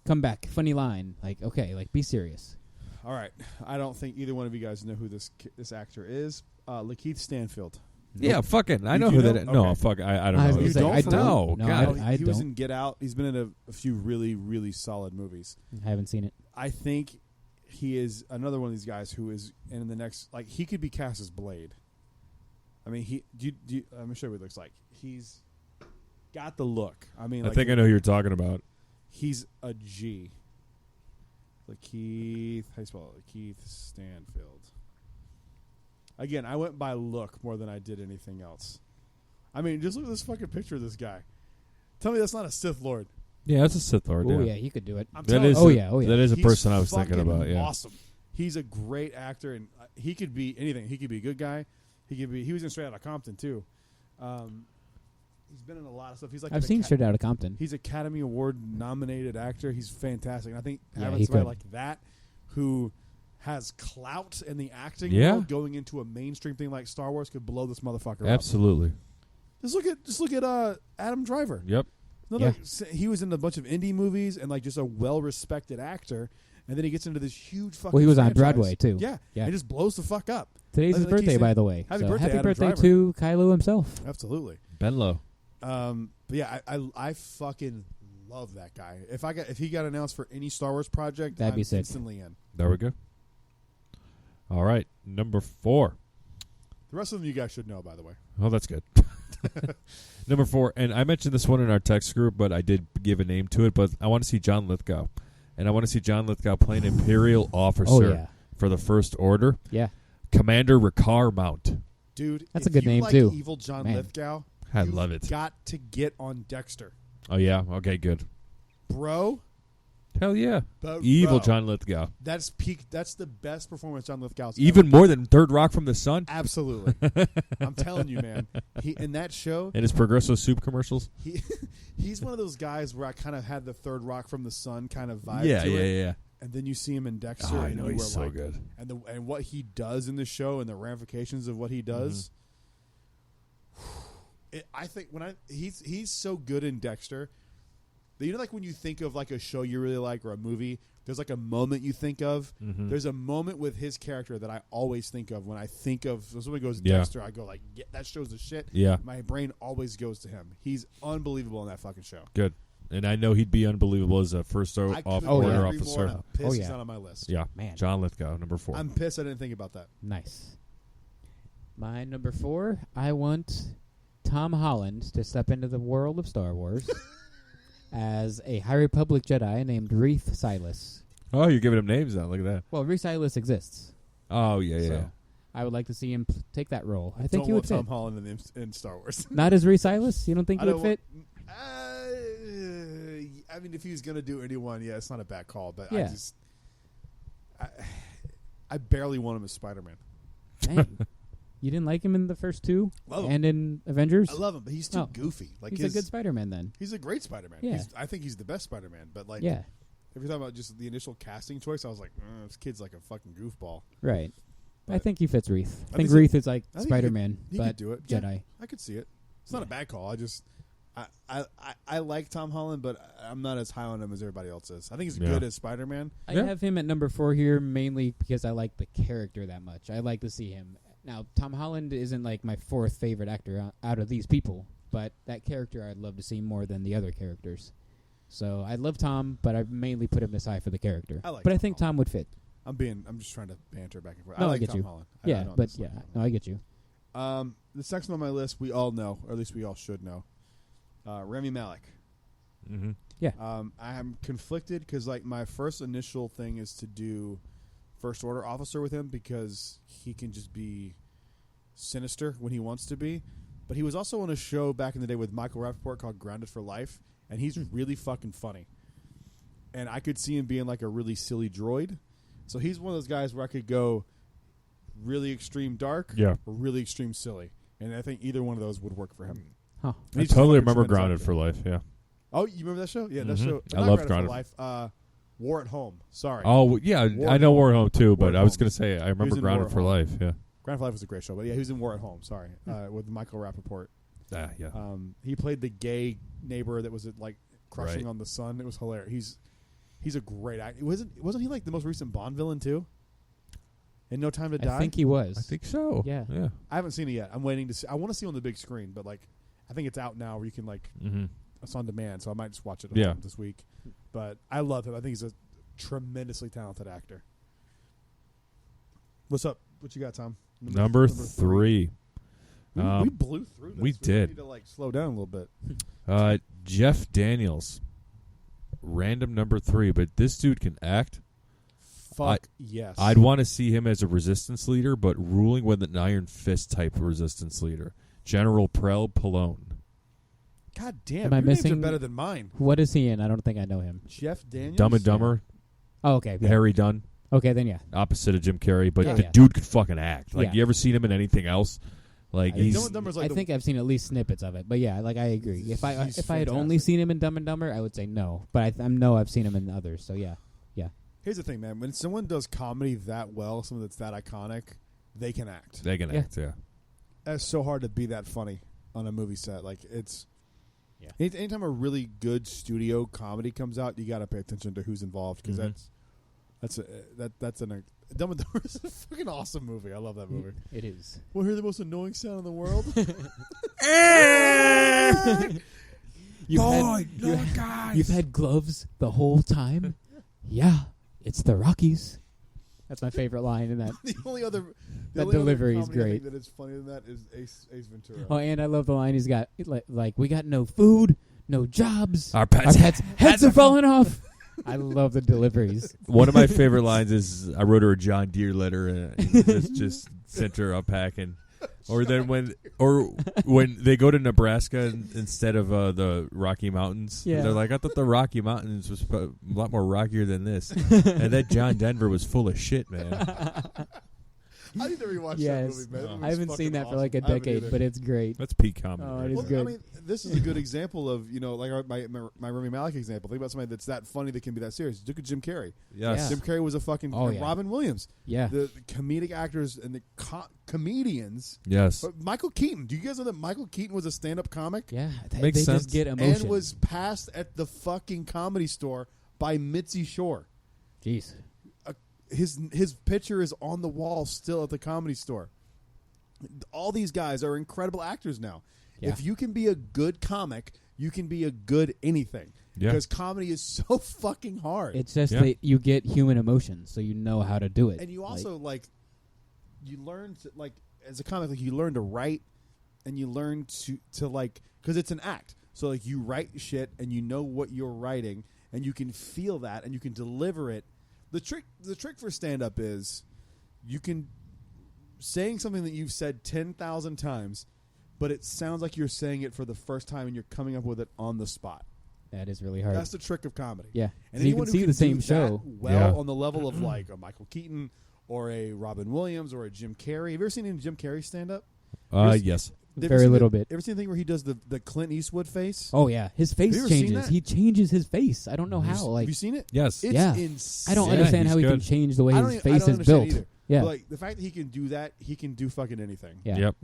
come back, funny line. Like, okay, like be serious. All right. I don't think either one of you guys know who this actor is. Keith Stanfield. Yeah, fucking. I You know do who know? that is. No, Okay. fuck. I don't I was know. gonna You say, don't I for don't. No, No, God. I he was don't. in Get Out. He's been in a few really, really solid movies. I haven't seen it. I think he is another one of these guys who is in the next. Like he could be cast as Blade. I mean, let me show you what he looks like. He's got the look. I mean, I like, think I know who you're talking about. he's a G. Like Keith, how you spell it? Keith Stanfield. Again, I went by look more than I did anything else. I mean, just look at this fucking picture of this guy. Tell me that's not a Sith Lord. Yeah, that's a Sith Lord. Oh yeah. yeah, he could do it. I'm That telling is. you, That is a he's person I was thinking fucking about. Yeah. awesome. He's a great actor, and he could be anything. He could be a good guy. He was in Straight Outta Compton too. He's been in a lot of stuff. He's like I've seen Straight Outta Compton. He's Academy Award nominated actor. He's fantastic. And I think Yeah, having he somebody could. like that who has clout in the acting Yeah. world going into a mainstream thing like Star Wars could blow this motherfucker up. Absolutely. Just look at Adam Driver. Yep. He was in a bunch of indie movies and like just a well-respected actor, and then he gets into this huge fucking. Well, he was on franchise. Broadway too. Yeah, Yeah. He just blows the fuck up. Today's his Like he birthday, said, by the way. happy So birthday, happy Adam birthday Driver. to Kylo himself. Absolutely. Ben Lowe. But yeah, I fucking love that guy. If he got announced for any Star Wars project, That'd be I'm sick. instantly in. There we go. All right, number 4. The rest of them you guys should know, by the way. Oh, that's good. Number 4, and I mentioned this one in our text group, but I did give a name to it, but I want to see John Lithgow. And I want to see John Lithgow play an Imperial officer for the First Order. Yeah. Commander Ricard Mount. Dude, that's a good name, like too. Evil John Man. Lithgow, I love it. Got to get on Dexter. Oh, yeah? Okay, good. Bro. Hell yeah. But Evil bro, John Lithgow. That's peak. That's the best performance John Lithgow's Even ever. more than Third Rock from the Sun? Absolutely. I'm telling you, man. He in that show. And his Progresso soup commercials? He's one of those guys where I kind of had the Third Rock from the Sun kind of vibe Yeah, to it. yeah. And then you see him in Dexter. Oh, I and know, you he's were so like, good. And what he does in the show and the ramifications of what he does. I think he's so good in Dexter. You know, like when you think of like a show you really like or a movie, there's like a moment you think of. Mm-hmm. There's a moment with his character that I always think of when I think of when somebody goes Dexter. I go like, yeah, that show's the shit. Yeah. My brain always goes to him. He's unbelievable in that fucking show. Good. And I know he'd be unbelievable as a first order officer. I'm pissed he's not on my list. Yeah. Man. John Lithgow, number 4. I'm pissed I didn't think about that. Nice. My number 4, I want Tom Holland to step into the world of Star Wars as a High Republic Jedi named Reef Silas. Oh, you're giving him names now. Look at that. Well, Reef Silas exists. Oh, yeah. So I would like to see him take that role. I think don't he would want fit. Tom Holland in Star Wars. Not as Reef Silas? You don't think he would fit? I mean, if he was going to do anyone, yeah, it's not a bad call. But Yeah. I barely want him as Spider-Man. Dang. You didn't like him in the first 2? Love him. And in Avengers? I love him, but he's too goofy. Like he's a good Spider-Man then. He's a great Spider-Man. Yeah. I think he's the best Spider-Man. But like, Yeah. if you're talking about just the initial casting choice, I was like, this kid's like a fucking goofball. Right. But I think he fits Reef. I think so. Reef is like I think Spider-Man, he but could do it. Jedi. Yeah, I could see it. It's not a bad call. I like Tom Holland, but I'm not as high on him as everybody else is. I think he's good as Spider-Man. I have him at number 4 here mainly because I like the character that much. I like to see him. Now, Tom Holland isn't like my 4th favorite actor out of these people, but that character I'd love to see more than the other characters. So I love Tom, but I mainly put him this high for the character. I think Tom would fit. I'm just trying to banter back and forth. No, I like get Tom you. Holland. Yeah, I get you. The next one on my list, we all know, or at least we all should know. Remy Malek. Mm-hmm. Yeah. I am conflicted because like my first initial thing is to do First Order officer with him because he can just be sinister when he wants to be. But he was also on a show back in the day with Michael Rappaport called Grounded for Life, and he's really fucking funny. And I could see him being like a really silly droid. So he's one of those guys where I could go really extreme dark or really extreme silly. And I think either one of those would work for him. Huh. I totally remember Grounded for Life, yeah. Oh, you remember that show? Yeah, that show. I love Grounded for Life. War at Home. Sorry. Oh, yeah, I know War at Home too, but I was going to say I remember Grounded for Life, yeah. Grounded for Life was a great show, but yeah, he was in War at Home, sorry, with Michael Rappaport. Yeah. He played the gay neighbor that was like crushing on the son. It was hilarious. He's a great actor. Wasn't he like the most recent Bond villain too? In No Time to Die? I think he was. I think so. Yeah. I haven't seen it yet. I'm waiting to see. I want to see it on the big screen, but like I think it's out now where you can like it's on demand, so I might just watch it this week. But I love him. I think he's a tremendously talented actor. What's up? What you got, Tom? Number 3. We blew through this. We did. Need to like slow down a little bit. Jeff Daniels. Random number 3, but this dude can act. Yes. I'd want to see him as a resistance leader, but ruling with an iron fist type resistance leader. General Prel Pallone. God damn, Am I your names missing? are better than mine. What is he in? I don't think I know him. Jeff Daniels? Dumb and Dumber. Oh, okay. Yeah. Harry Dunn. Okay, then yeah. Opposite of Jim Carrey, but Yeah. the dude could fucking act. Like, Yeah. you ever seen him in anything else? Like, Dumb he's... and Dumber's like I think I've seen at least snippets of it, but yeah, like I agree. If I had only fantastic. seen him in Dumb and Dumber, I would say no. But I know I've seen him in others, so yeah. Here's the thing, man. When someone does comedy that well, someone that's that iconic, they can act. They can act, yeah. It's so hard to be that funny on a movie set. Like it's, anytime a really good studio comedy comes out, you got to pay attention to who's involved because that's Dumb and Dumber is a fucking awesome movie. I love that movie. It is. Want to hear the most annoying sound in the world? You've had gloves the whole time? Yeah, it's the Rockies. That's my favorite line in that. The only other delivery is comedy I great. think that is funnier than that is Ace Ventura. Oh, and I love the line he's got. Like we got no food, no jobs. Our pets' heads are falling off. I love the deliveries. One of my favorite lines is I wrote her a John Deere letter and just sent her unpacking. Or then when they go to Nebraska instead of the Rocky Mountains, Yeah. they're like, I thought the Rocky Mountains was a lot more rockier than this, and that John Denver was full of shit, man. I need to rewatch Yes. that movie, man. I haven't seen that for like a I haven't decade, either. but it's great. That's peak comedy. Oh, it right is Well, there. good. I mean, this is a good example of, like my Remy Malek example. Think about somebody that's that funny that can be that serious. Look at Jim Carrey. Yes. Yeah. Jim Carrey was a fucking Oh, yeah. Robin Williams. Yeah. The comedic actors and the comedians. Yes. But Michael Keaton. Do you guys know that Michael Keaton was a stand-up comic? Yeah. Makes they sense. just get emotion. And was passed at the fucking Comedy Store by Mitzi Shore. Jeez. His picture is on the wall still at the Comedy Store. All these guys are incredible actors now. Yeah. If you can be a good comic, you can be a good anything. Yeah. Because comedy is so fucking hard. It's just Yeah. that you get human emotion, so you know how to do it. And you also you learn to as a comic, you learn to write, and you learn to because it's an act. So you write shit, and you know what you're writing, and you can feel that, and you can deliver it. The trick for stand up is you can saying something that you've said 10,000 times, but it sounds like you're saying it for the first time, and you're coming up with it on the spot. that is really hard. That's the trick of comedy. Yeah. And So you anyone can who see the same do that show. well Yeah. on the level of a Michael Keaton or a Robin Williams or a Jim Carrey. Have you ever seen any Jim Carrey stand up? Yes. Very little bit. Ever seen the thing where he does the Clint Eastwood face? Oh yeah, his Have face you ever seen changes. that? He changes his face. I don't know how. Have you seen it? Yes. It's Yeah. insane. I don't Yeah, understand he's how he can good. change the way I his don't face is understand built. either. Yeah. But the fact that he can do that, he can do fucking anything. Yeah. Yep.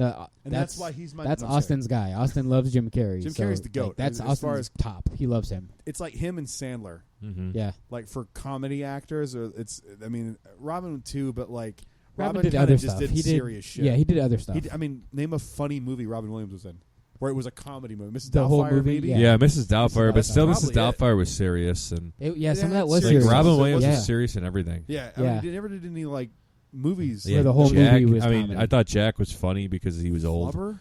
And that's why he's my. That's I'm sorry. Austin's guy. Austin loves Jim Carrey. Jim so, Carrey's the goat. That's As Austin's far as- top. He loves him. It's like him and Sandler. Mm-hmm. Yeah. Like for comedy actors, or Robin too, but Robin kind did of other just stuff. did He did serious shit. Yeah, he did other stuff. Name a funny movie Robin Williams was in, where it was a comedy movie. Mrs. The Doubtfire, whole movie? maybe. Yeah. Yeah, Mrs. Doubtfire, but still, That's Mrs. probably Doubtfire was serious, and Some of that was Like, serious. Robin So Williams yeah. was serious in everything. Yeah, Yeah. he never did any movies. Yeah, the whole Jack, movie was I mean, comedy. I thought Jack was funny because he was old. Flubber?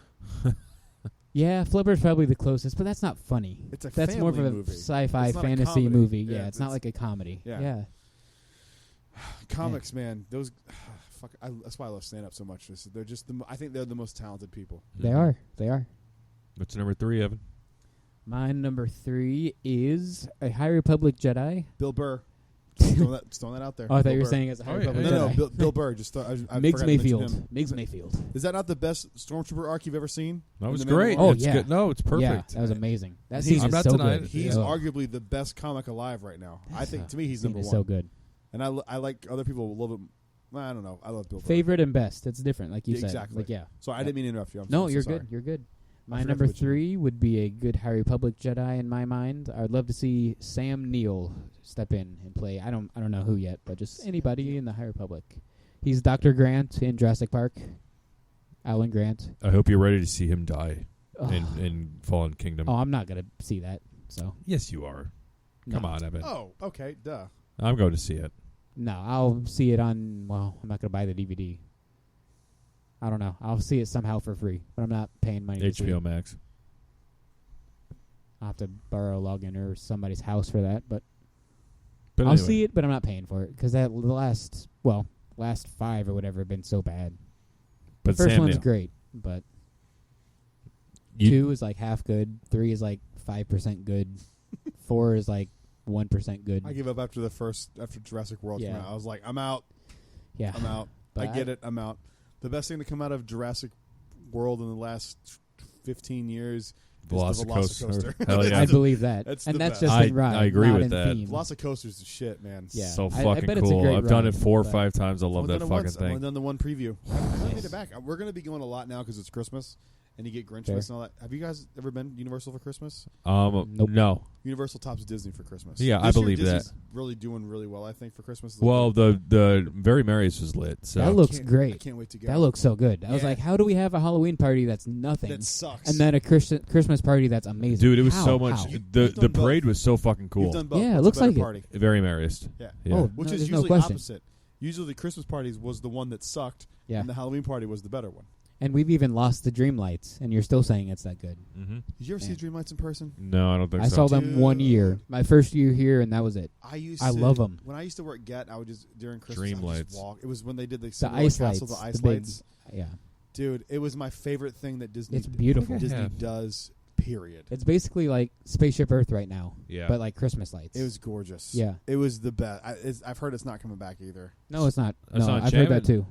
Yeah, Flubber's probably the closest, but that's not funny. It's a That's more of family a movie. sci-fi It's not a fantasy comedy. movie. Yeah, Yeah, it's not like a comedy. Yeah. Yeah. Comics, man, those. That's why I love stand-up so much. They're just I think they're the most talented people. They are. They are. What's number 3, Evan? My number 3 is a High Republic Jedi. Bill Burr. Just throwing that out there. Oh, I thought Bill you were Burr. saying as a High Republic No, Jedi. Bill Burr. Just I Migs forgot to mention Mayfield. him. Migs Mayfield. Is that not the best Stormtrooper arc you've ever seen? That In was The great. Mandalorian? Oh, It's yeah. good. No, it's perfect. Yeah, that was amazing. That He's- scene I'm is not so denying good. it. He's Oh. arguably the best comic alive right now. I think to me he's Scene number is one. so good. And I like other people a little bit. Well, I don't know. I love Bill Burr. Favorite and best. It's different, like you Yeah, said. exactly. Like, yeah. So I didn't mean to interrupt you. No, I'm so you're sorry. good. You're good. I My forgot number to put you. 3 would be a good High Republic Jedi in my mind. I would love to see Sam Neill step in and play. I don't know who yet, but just anybody in the High Republic. He's Dr. Grant in Jurassic Park. Alan Grant. I hope you're ready to see him die Oh, in Fallen Kingdom. I'm not gonna see that. So Yes, you are. Come no. on, Evan. Oh, okay. Duh. I'm going to see it. No, I'll see it on. Well, I'm not gonna buy the DVD. I don't know. I'll see it somehow for free, but I'm not paying money. To see HBO it. Max. I'll have to borrow a login or somebody's house for that, but But I'll anyway, see it. But I'm not paying for it because the last 5 or whatever have been so bad. But The first Sam one's Neill. great, but You- 2 is like half good. 3 is like 5% good. 4 is like 1% good. I gave up after Jurassic World came Yeah. out. I was like, I'm out. Yeah, I'm out. But I get it. I'm out. The best thing to come out of Jurassic World in the last 15 years is the Velocicoaster. Velocicoaster. Hell yeah. I believe that, That's and the that's best. just in ride. I agree not with in that. Theme. Velocicoaster's the shit, man. Yeah. So I fucking bet it's a cool. great I've done ride, it 4 or but- 5 times. I love I've that done it fucking once. I've thing. only done the one preview. I made it back. We're going to be going a lot now because it's Christmas, and you get Grinchmas Fair. and all that. Have you guys ever been Universal for Christmas? Nope. No. Universal tops Disney for Christmas. Yeah, This I believe year, that. Disney's really doing really well, I think, for Christmas. Well, the Very Merry's was lit. So That looks I great. can't wait to go. That looks so good. I was Yeah. like, how do we have a Halloween party that's nothing, That sucks. and then a Christmas party that's amazing? dude, it was How? so much. How? The You've done parade both. was so fucking cool. You've done both. Yeah, it What's a looks better like it. party? Very Merry's. Yeah. Yeah. Oh, Which no, is there's no usually question. opposite. Usually the Christmas parties was the one that sucked, Yeah. and the Halloween party was the better one. And we've even lost the dream lights, and you're still saying it's that good. Mm-hmm. Did you ever see Man. Dreamlights in person? No, I don't think I so. saw them 1 year, my first year here, and that was it. I love 'em. When I used to work Get, I would just during Christmas Dream I would lights. just walk. It was when they did the Ice Castle, lights, the ice the big- lights. Yeah, Dude, it was my favorite thing that Disney. it's beautiful. Disney- Disney Yeah. does. Period. It's basically like Spaceship Earth right now, Yeah. but like Christmas lights. It was gorgeous. Yeah. It was the best. I've heard it's not coming back either. No, it's not. I No, saw I've heard that Enchantment. too.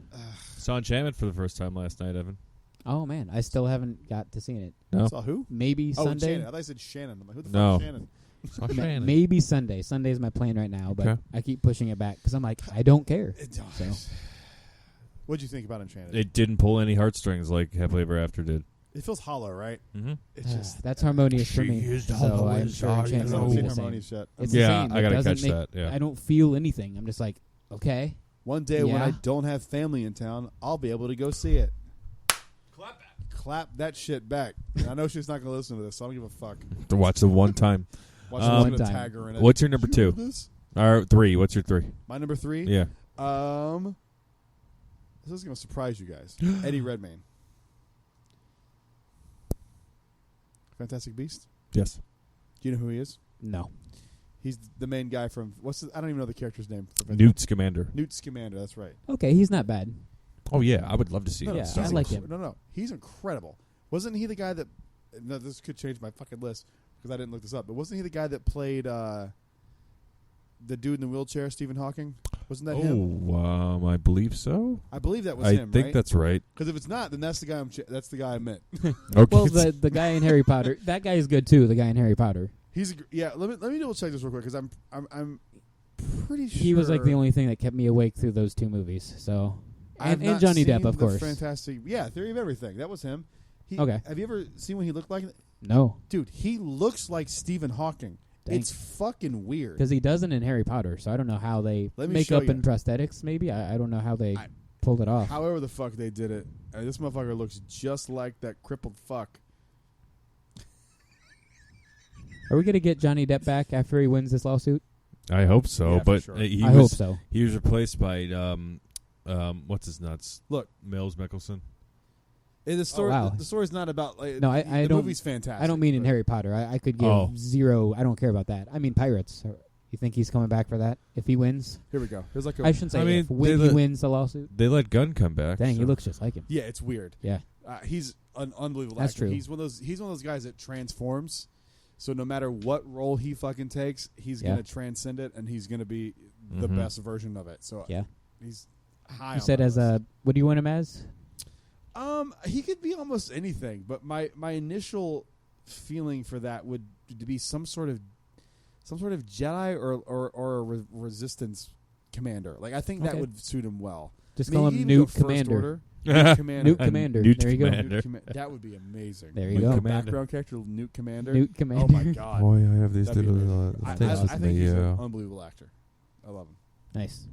Saw Enchantment for the first time last night, Evan. Oh man, I still haven't got to see it. No. Saw who? Maybe Oh, Sunday. Shannon. I thought you said Shannon. I'm like, who the No. fuck is Shannon? Saw Shannon. Maybe Sunday. Sunday's my plan right now, but Okay. I keep pushing it back because I'm like, I don't care. So What'd you think about Enchanted? It didn't pull any heartstrings like Happily Ever After did. It feels hollow, right? Mm-hmm. It's just. that's harmonious for She me. is So hollow I'm and sure sorry. I Enchanted haven't will be seen the same. Harmonious yet. It's Yeah, the same. I It gotta doesn't catch make- that, yeah. I don't feel anything. I'm just like, okay. One day when Yeah. I don't have family in town, I'll be able to go see it. Clap that shit back. And I know she's not going to listen to this, so I don't give a fuck. To watch the one time. Watch Um, her One listen to time. tag her in it. What's your number You know 2? this? Or 3. What's your 3? My number 3? Yeah. This is going to surprise you guys. Eddie Redmayne. Fantastic Beast. Yes. Do you know who he is? No. He's the main guy from I don't even know the character's name. Newt Scamander. Newt Scamander. That's right. Okay, he's not bad. Oh, yeah. I would love to see No, him. Yeah, he's I like him. No, he's incredible. Wasn't he the guy that? No, this could change my fucking list because I didn't look this up. But wasn't he the guy that played the dude in the wheelchair, Stephen Hawking? Wasn't that him? Oh, I believe so. I believe that was I him. think right? that's right. Because if it's not, then that's the guy. That's the guy I meant. Okay. Well, the guy in Harry Potter, that guy is good too. The guy in Harry Potter, Yeah. Let me double check this real quick because I'm pretty sure he was like the only thing that kept me awake through those 2 movies. So, I've and not Johnny seen Depp, of the course. Fantastic. Yeah, Theory of Everything. That was him. Okay. Have you ever seen what he looked like? No, Dude, he looks like Stephen Hawking. Dang. It's fucking weird. because he doesn't in Harry Potter. So I don't know how they Let me make show up you. in prosthetics. Maybe I don't know how they I- pulled it off. However the fuck they did it, this motherfucker looks just like that crippled fuck. Are we gonna get Johnny Depp back after he wins this lawsuit? I hope so, Yeah, for but sure. he I was hope so. he was replaced by what's his nuts? Look, Mills Mickelson. the story. wow. The story's not about. Like, No, I the don't. movie's fantastic. I don't mean in but- Harry Potter. I could give Oh. 0. I don't care about that. I mean Pirates. You think he's coming back for that if he wins? Here we go. There's like I shouldn't say I mean, if. When they he wins the lawsuit. They let Gunn come back. Dang, so. he looks just like him. Yeah, it's weird. Yeah. He's an unbelievable That's actor. true. He's one of those guys that transforms. So no matter what role he fucking takes, he's Yeah. gonna transcend it, and he's gonna be the Mhm. best version of it. So Yeah. he's high. You on said my as list. a. What do you want him as? He could be almost anything, but my initial feeling for that would to be some sort of Jedi or a resistance commander. Like I think that Okay. would suit him well. Just Maybe call him even Newt go First Commander. Order. Newt Commander. Newt Commander. Newt There you go. Commander. That would be amazing. There you Like go. the Commander. background character, Newt Commander. Newt Oh Commander. my god. Boy, I have these That'd be amazing. things I with think me. he's an unbelievable actor. I love him. Nice.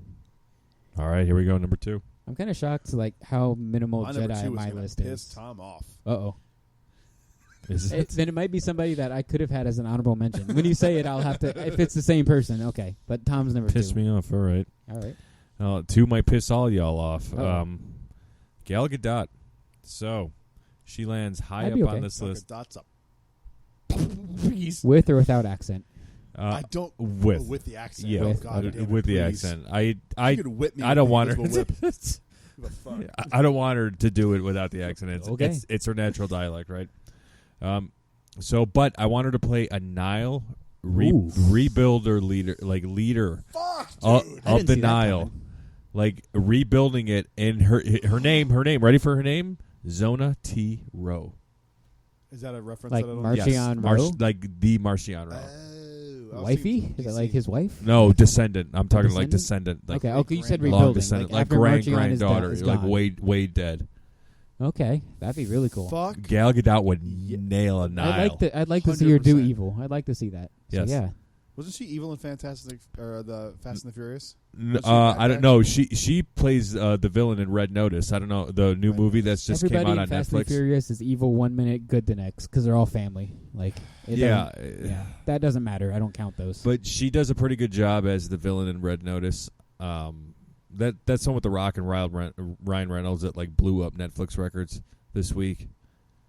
All right, here we go. Number 2. I'm kind of shocked, like how minimal My number Jedi 2 is my gonna list piss is. Tom off. Uh-oh. Is it? Then it might be somebody that I could have had as an honorable mention. When you say it, I'll have to. If it's the same person, okay. But Tom's number 2. Piss me off. All right. All right. 2 might piss all y'all off. Uh-oh. Gal Gadot. So she lands high That'd up be on okay. this list. Dots up. With or without accent. I don't with the accent. yeah, Oh, with- God damn it, with the please. accent. You I could whip me I don't with want the her. invisible whip. Give a fuck. I don't want her to do it without the accent. Okay. It's her natural dialect, right? But I want her to play a Nile Ooh. rebuilder leader Fuck, of dude. I didn't the see that Nile, coming. like rebuilding it. And her name. Ready for her name? Zona T. Rowe. Is that a reference? Like that I don't Marcion Yes. Rowe? Like the Marcion Rowe. I was Wifey? thinking Is it DC. like his wife? No, descendant. I'm talking like Descendant? descendant. Like Okay. Okay. You said grand- long rebuilding. descendant, like like after Marcion is granddaughter, is like gone. way dead. Okay, that'd be really cool. Fuck. Gal Gadot would nail a Nile. I'd like to see her do 100%. evil. I'd like to see that. Yes. So, yeah. Wasn't she evil in Fantastic or the Fast and the Furious? I don't know. She plays the villain in Red Notice. I don't know the new movie that's just Everybody came out in on Fast and Netflix. Furious is evil 1 minute, good the next, because they're all family. Like, Yeah. that doesn't matter. I don't count those. But she does a pretty good job as the villain in Red Notice. That's one with The Rock and Ryan Reynolds that like blew up Netflix records this week.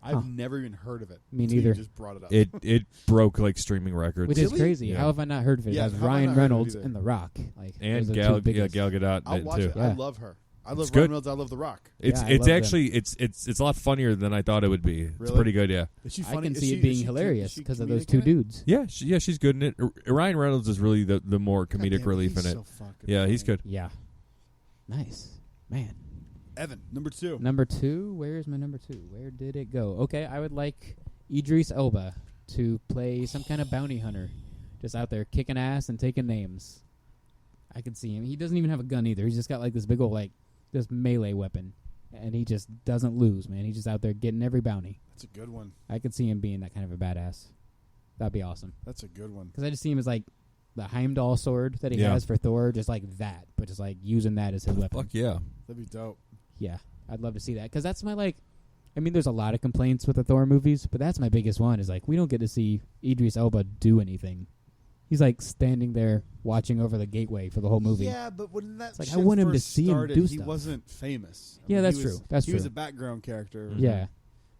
I've never even heard of it. Me until you neither. just brought it up. It broke like streaming records. Which is crazy. Yeah. How have I not heard of it? Yeah, it has how have I Ryan not heard of it Reynolds either? and The Rock. Like, And those are Gal two biggest. Gadot I'll did watch too. it. Yeah. I love her. I love It's Ryan good. Reynolds. I love The Rock. It's Yeah, I love actually it's a lot funnier than I thought it would be. It's Really? pretty good, yeah. Is she I funny? can Is see she- it is being she- hilarious is she because of those comedic two in it? dudes. Yeah, she's good in it. Ryan Reynolds is really the more God comedic damn it, relief he's in it. so fucking Yeah, he's funny. good. Yeah. Nice. Man. Evan, number 2. Number 2. Where's my number 2? Where did it go? Okay, I would like Idris Elba to play some kind of bounty hunter. Just out there kicking ass and taking names. I could see him. He doesn't even have a gun either. He's just got like this big old this melee weapon. And he just doesn't lose, man. He's just out there getting every bounty. That's a good one. I could see him being that kind of a badass. That'd be awesome. That's a good one. Because I just see him as like the Heimdall sword that he Yeah. has for Thor, just like that, but just like using that as his weapon. Fuck yeah. That'd be dope. Yeah, I'd love to see that. Because that's my I mean, there's a lot of complaints with the Thor movies, but that's my biggest one is like we don't get to see Idris Elba do anything. He's like standing there watching over the gateway for the whole movie. Yeah, but when that It's like, I shit want him to first see him started, do he stuff. wasn't famous. Yeah, that's true. That's he was true. a background character. Yeah,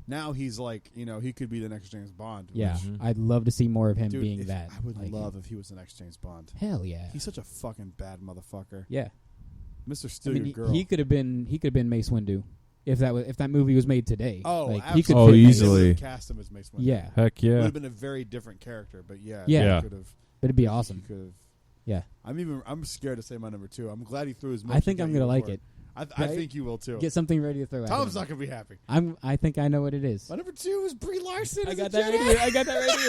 Now he's like, he could be the next James Bond. yeah. which- Mhm. I'd love to see more of him dude, being that. I would Like, love if he was the next James Bond. Hell yeah. He's such a fucking bad motherfucker. Yeah. Mr. I Steal mean, Your Girl. he could have been Mace Windu if that movie was made today. Oh, like, absolutely. he could Oh, fit They Mace. easily. would've cast him as Mace Windu. Yeah, Heck Would yeah. have been a very different character, but yeah. Yeah. Could have. but it'd be awesome. Could have. Yeah. I'm scared to say my number 2. I'm glad he threw his. I think I'm gonna like it. I Right? think you will too. Get something ready to throw at Tom's him. not gonna be happy. I think I know what it is. My number 2 is Brie Larson. I as got a that Jedi. right here. I got that right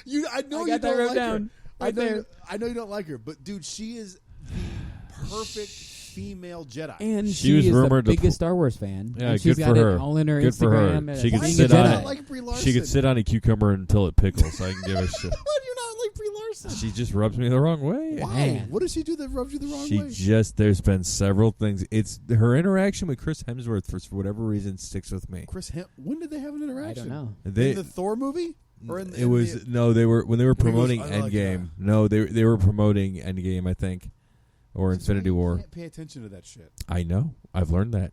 here. I know I you got that don't wrote like down. her. Right there. I know you don't like her, but dude, she is the perfect female Jedi. And She she was is the rumored to biggest Star Wars fan. Yeah, and she's good got for it her. all in her Good for her. Instagram. She and could Why sit do you on not it. like Brie Larson? She could sit on a cucumber until it pickles. I can give a shit. Why do you not like Brie Larson? She just rubs me the wrong way. Why? Man. What does she do that rubs you the wrong way? There's been several things. It's her interaction with Chris Hemsworth for whatever reason sticks with me. When did they have an I interaction? don't know. In the Thor movie? Or in It was no. They were when they were When he goes, promoting "I like Endgame. No, they were promoting Endgame, I think, or Infinity You War. can't pay attention to that shit. I know. I've learned that.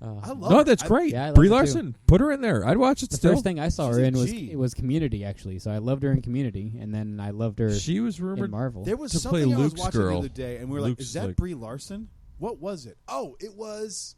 I love No, her. that's great. Yeah, I love Brie her too. Larson, put her in there. I'd watch it The still. first thing I saw She's her a in G. was Community, actually. So I loved her in Community, and then I loved her She was in rumored. Marvel. There was to play something I was Luke's watching girl. the other day, and we were like, Luke's "Is that like- Brie Larson? What was it? Oh, it was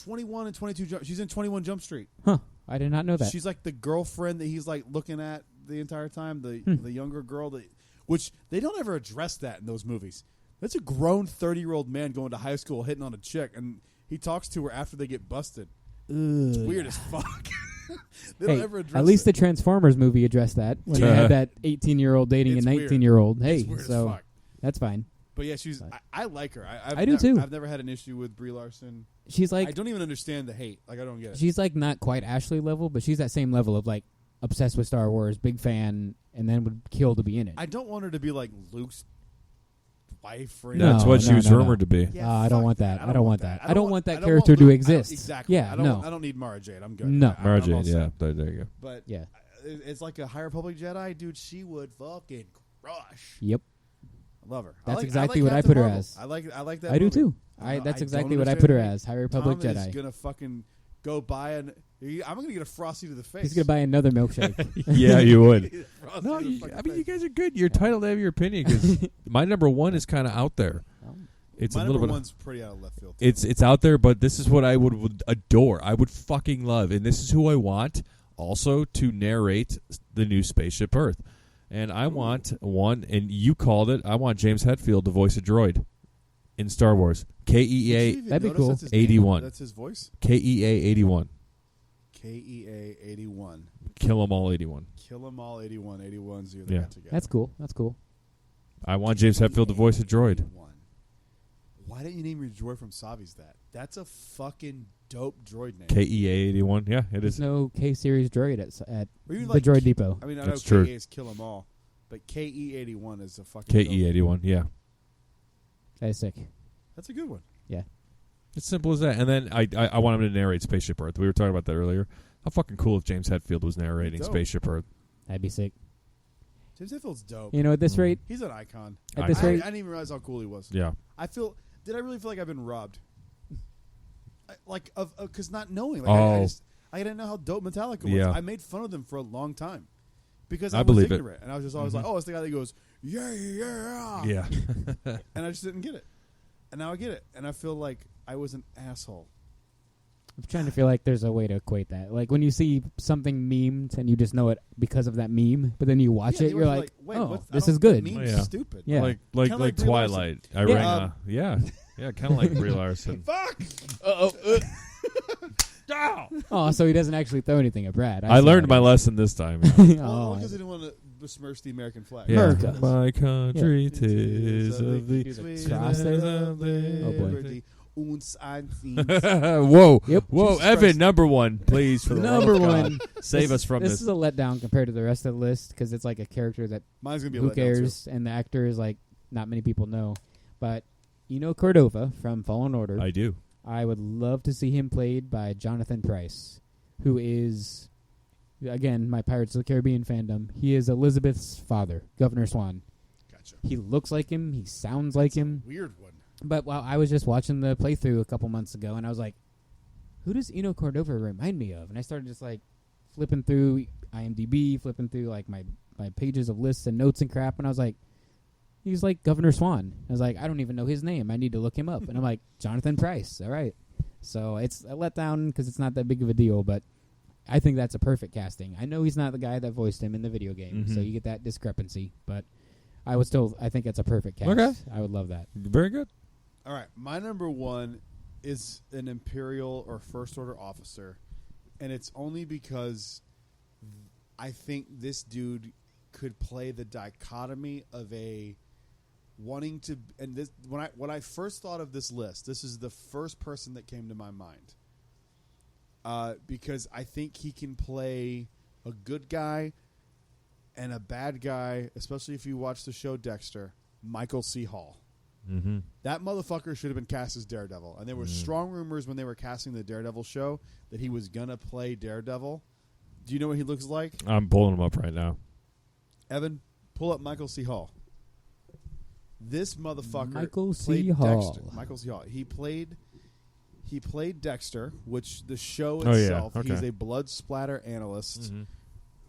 21 and 22. She's in 21 Jump Street. Huh. I did not know that. She's like the girlfriend that he's like looking at the entire time. The Hmm. younger girl which they don't ever address that in those movies. That's a grown 30-year-old man going to high school hitting on a chick, and he talks to her after they get busted. It's weird as fuck. They don't Hey, ever address at least it. the Transformers movie addressed that when they had that 18-year-old dating It's a weird. 19-year-old. Hey, It's weird as so fuck. that's fine. But yeah, she's. But- I like her. I do too. I've never had an issue with Brie Larson. She's I like don't even understand the hate. Like I don't get it. she's like not quite Ashley level, but she's that same level of like obsessed with Star Wars, big fan, and then would kill to be in it. I don't want her to be like Luke's wife or No, That's what she was no. rumored to be. Yeah, I don't fuck want that. I don't want that. I don't want that I don't character to Luke- exist. Exactly. Yeah, I don't, no. I don't need Mara Jade. I'm good. No. I'm Mara all Jade, set. yeah. There you go. But Yeah. it's like a High Republic Jedi, dude. She would fucking crush. Yep. I love her. That's I exactly like what I Captain put her Marvel. as. I like that. I do movie. too. I That's don't exactly what I understand put her the hate. as. High Republic Tom Jedi. is gonna fucking go buy I'm gonna get a Frosty to the face. He's gonna buy another milkshake. Yeah, you would. Frosty No, to the fucking I mean, you face. guys are good. You're entitled to have your opinion because my number one is kind of out there. It's My a little number bit. one's pretty out of left field. too. It's out there, but this is what I would adore. I would fucking love, and this is who I want also to narrate the new Spaceship Earth. And I want one, and you called it. I want James Hetfield to voice a droid in Star Wars. Did you KEA even That'd be notice cool. that's his name? 81. That's his voice. KEA 81. KEA 81. Kill 'em all 81. Kill 'em all 81. 81's the Yeah. got together. That's cool. That's cool. I want James Hetfield to voice a droid. 81. Why didn't you name your droid from Savi's that? That's a fucking dope droid name. KEA-81. Yeah, it There's is. no K-series droid at Or even the like Droid Depot. I mean, I That's know true. KEA is Kill 'Em All, but KE-81 is a fucking KE-81, yeah. That is sick. That's a good one. Yeah. It's simple as that. And then I want him to narrate Spaceship Earth. We were talking about that earlier. How fucking cool if James Hetfield was narrating Dope. Spaceship Earth. That'd be sick. James Hetfield's dope. You know, at this rate, He's an icon. at I this know. I rate, didn't even realize how cool he was. Yeah. Did I really feel like I've been robbed? Because not knowing. I didn't know how dope Metallica was. Yeah. I made fun of them for a long time. Because I I was believe it. ignorant. And I was just always like, oh, it's the guy that goes, yeah. Yeah. And I just didn't get it. And now I get it. And I feel like I was an asshole. I'm trying to feel like there's a way to equate that. Like when you see something memed and you just know it because of that meme, but then you watch Yeah, it, you you're were like, wait, oh, what's- I this don't- is good. Meme's Oh, yeah. stupid. Yeah. Like Kinda like Brie Twilight. Larson. Irina. Yeah. Yeah, kind of like Brie Larson. Fuck! Oh, so he doesn't actually throw anything at Brad. I see learned how my it is. lesson this time. Oh, Because I didn't want to besmirch the American flag. Yeah. America. My country, Yeah. tis of thee. Sweet cross there? Oh, boy. Liberty, uns eins. Whoa. Yep. Whoa, Jesus Evan, Christ. number one, please, for the love Number of God. one. Save us from This this. is a letdown compared to the rest of the list because it's like a character that Mine's going to be a who letdown, cares, and the actor is like not many people know. But Cordova from Fallen Order. I do. I would love to see him played by Jonathan Pryce, who is, again, my Pirates of the Caribbean fandom. He is Elizabeth's father, Governor Swan. too. Gotcha. He looks like him. He sounds like him. Weird one. But while I was just watching the playthrough a couple months ago, and I was like, who does Eno Cordova remind me of? And I started just like flipping through IMDb, flipping through like my pages of lists and notes and crap, and I was like, he's like Governor Swan. I was like, I don't even know his name. I need to look him up. And I'm like, Jonathan Pryce. All right. So it's a letdown because it's not that big of a deal, but I think that's a perfect casting. I know he's not the guy that voiced him in the video game, so you get that discrepancy. But I think it's a perfect cast. Okay. I would love that. Very good. All right. My number one is an Imperial or First Order officer. And it's only because I think this dude could play the dichotomy of a wanting to, and this when I first thought of this list, this is the first person that came to my mind. Because I think he can play a good guy and a bad guy, especially if you watch the show Dexter, Michael C. Hall. Mm-hmm. That motherfucker should have been cast as Daredevil. And there were strong rumors when they were casting the Daredevil show that he was going to play Daredevil. Do you know what he looks like? I'm pulling him up right now. Evan, pull up Michael C. Hall. This motherfucker Michael C. played Hall. Dexter. Michael C. Hall. He played Dexter, which the show Oh, yeah. itself, Okay. he's a blood splatter analyst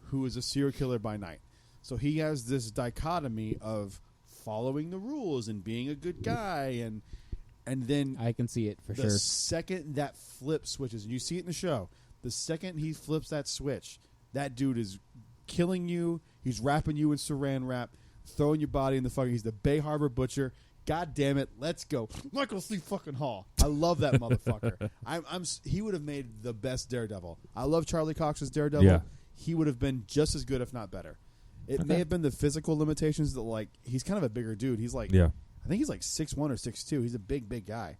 who is a serial killer by night. So he has this dichotomy of following the rules and being a good guy, and then I can see it for the sure. second that flip switches, and you see it in the show, the second he flips that switch, that dude is killing you. He's wrapping you in saran wrap, throwing your body in the fucking. He's the Bay Harbor Butcher. God damn it, let's go, Michael C. fucking Hall. I love that motherfucker. He would have made the best Daredevil. I love Charlie Cox's Daredevil. Yeah. He would have been just as good, if not better. It may have been the physical limitations that, like, he's kind of a bigger dude. He's like, Yeah. I think he's like 6'1" or 6'2". He's a big guy.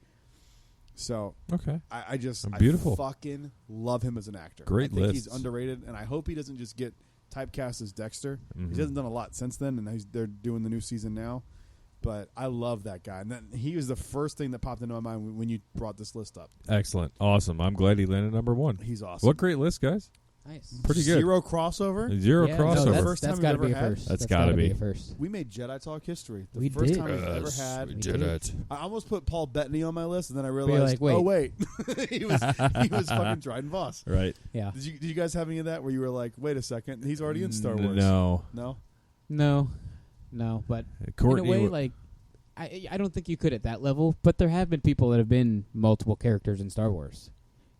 So Okay. I Beautiful. I fucking love him as an actor. Great I think lists. he's underrated, and I hope he doesn't just get typecast as Dexter. Mhm. He hasn't done a lot since then, and they're doing the new season now. But I love that guy, and then he was the first thing that popped into my mind when you brought this list up. Excellent. Awesome. I'm glad he landed number one. He's awesome. What great list, guys. Nice. Pretty good. Zero crossover. Zero Yeah, crossover. No, that's, First time that's we've got to ever be a had? first. That's gotta gotta be. a first. We made Jedi Talk history. The We first did. time we've ever Yes, had. we We did did. it. I almost put Paul Bettany on my list, and then I you're realized, like, oh wait, he was fucking Dryden Voss. Right. Yeah. Did you guys have any of that where you were like, wait a second, he's already in Star Wars? No. No? No, but Courtney in a way, wa- like, I don't think you could at that level, but there have been people that have been multiple characters in Star Wars.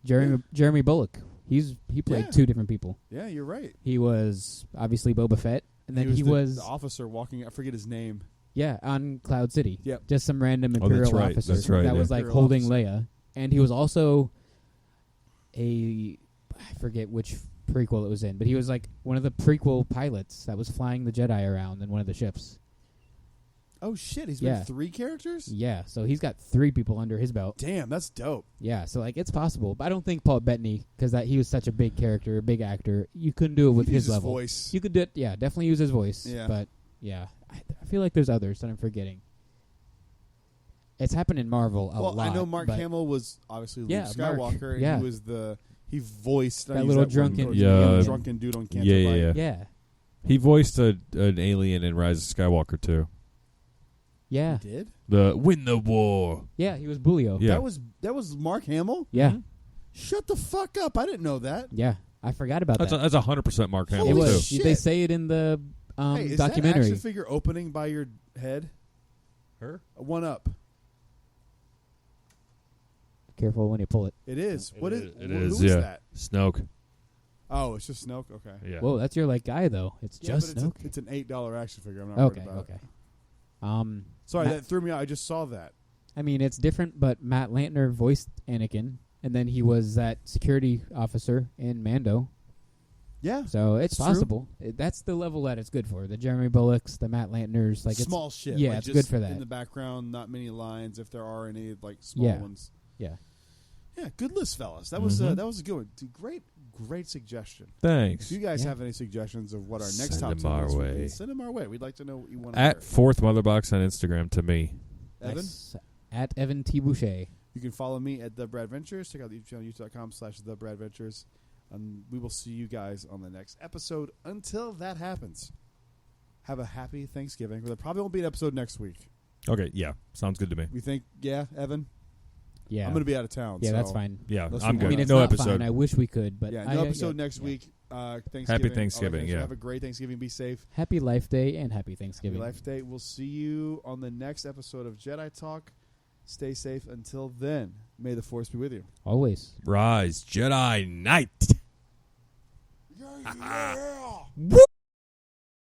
Jeremy Bullock, he played Yeah. two different people. Yeah, you're right. He was obviously Boba Fett, and then he the was officer walking. I forget his name. on Cloud City. Yep. Just some random Oh, Imperial that's right. officer That's right, that yeah. was like Imperial holding officer. Leia, and he was also I forget which prequel it was in, but he was like one of the prequel pilots that was flying the Jedi around in one of the ships. Oh shit, he's Yeah. been 3 characters? Yeah, so he's got 3 people under his belt. Damn, that's dope. Yeah, so like it's possible, but I don't think Paul Bettany, because he was such a big character, a big actor. You couldn't do it with He his uses level. voice. You could do it, yeah, definitely use his voice. Yeah. But yeah, I feel like there's others that I'm forgetting. It's happened in Marvel a lot. Well, I know Mark but Hamill was obviously Luke Yeah, Mark, Skywalker, and yeah. he was he voiced That I use little word, drunken- but Yeah. drunken dude on Cancer Yeah. Bike. Yeah, He voiced an alien in Rise of Skywalker too. yeah, He did? The Win the War. yeah. He was Bulio. Yeah. That was Mark Hamill? Yeah, Mhm. Shut the fuck up. I didn't know that. yeah. I forgot about That's that. that's 100% Mark Holy Hamill It was. too. shit. They say it in the Hey, is documentary. that action figure opening by your head? Her? One up. Careful when you pull it. It is. It What is- is it who is, is yeah. that? Snoke. Oh, it's just Snoke? Okay. Yeah. Whoa, that's your guy though. It's Yeah, just but Snoke. it's an $8 action figure. I'm not Okay, worried about okay. it. Sorry, Matt- that threw me out. I just saw that. I mean, it's different, but Matt Lantner voiced Anakin, and then he was that security officer in Mando. Yeah. So it's It's true. possible. That's the level that it's good for. The Jeremy Bullocks, the Matt Lantners, like Small shit. yeah, like it's just good for that. In the background, not many lines. If there are any, like small Yeah. ones. Yeah. Yeah, good list, fellas. That was Mhm. that was a good one. Dude, great suggestion. Thanks. If you guys Yeah. have any suggestions of what our next Send top them 10 our lists would way. be, send them our way. We'd like to know what you want to At hear. Fourth Motherbox on Instagram to me. Evan, Nice. At Evan T. Boucher. you can follow me at The Brad Ventures. Check out the YouTube channel, youtube.com/The Brad Ventures. We will see you guys on the next episode. Until that happens, have a happy Thanksgiving. There probably won't be an episode next week. Okay, yeah. Sounds good to me. We think, yeah, Evan? Yeah. I'm going to be out of town. Yeah, so that's fine. Yeah, Let's I'm move good. on. I mean, it's no not episode. fine. I wish we could, but Yeah, I- no episode yeah, next yeah. week. Thanksgiving. Happy Thanksgiving, yeah. Have a great Thanksgiving. Be safe. Happy Life Day and Happy Happy Thanksgiving. Life Day. We'll see you on the next episode of Jedi Talk. Stay safe. Until then, may the Force be with you. Always. Rise, Jedi Knight. Yeah. Woo!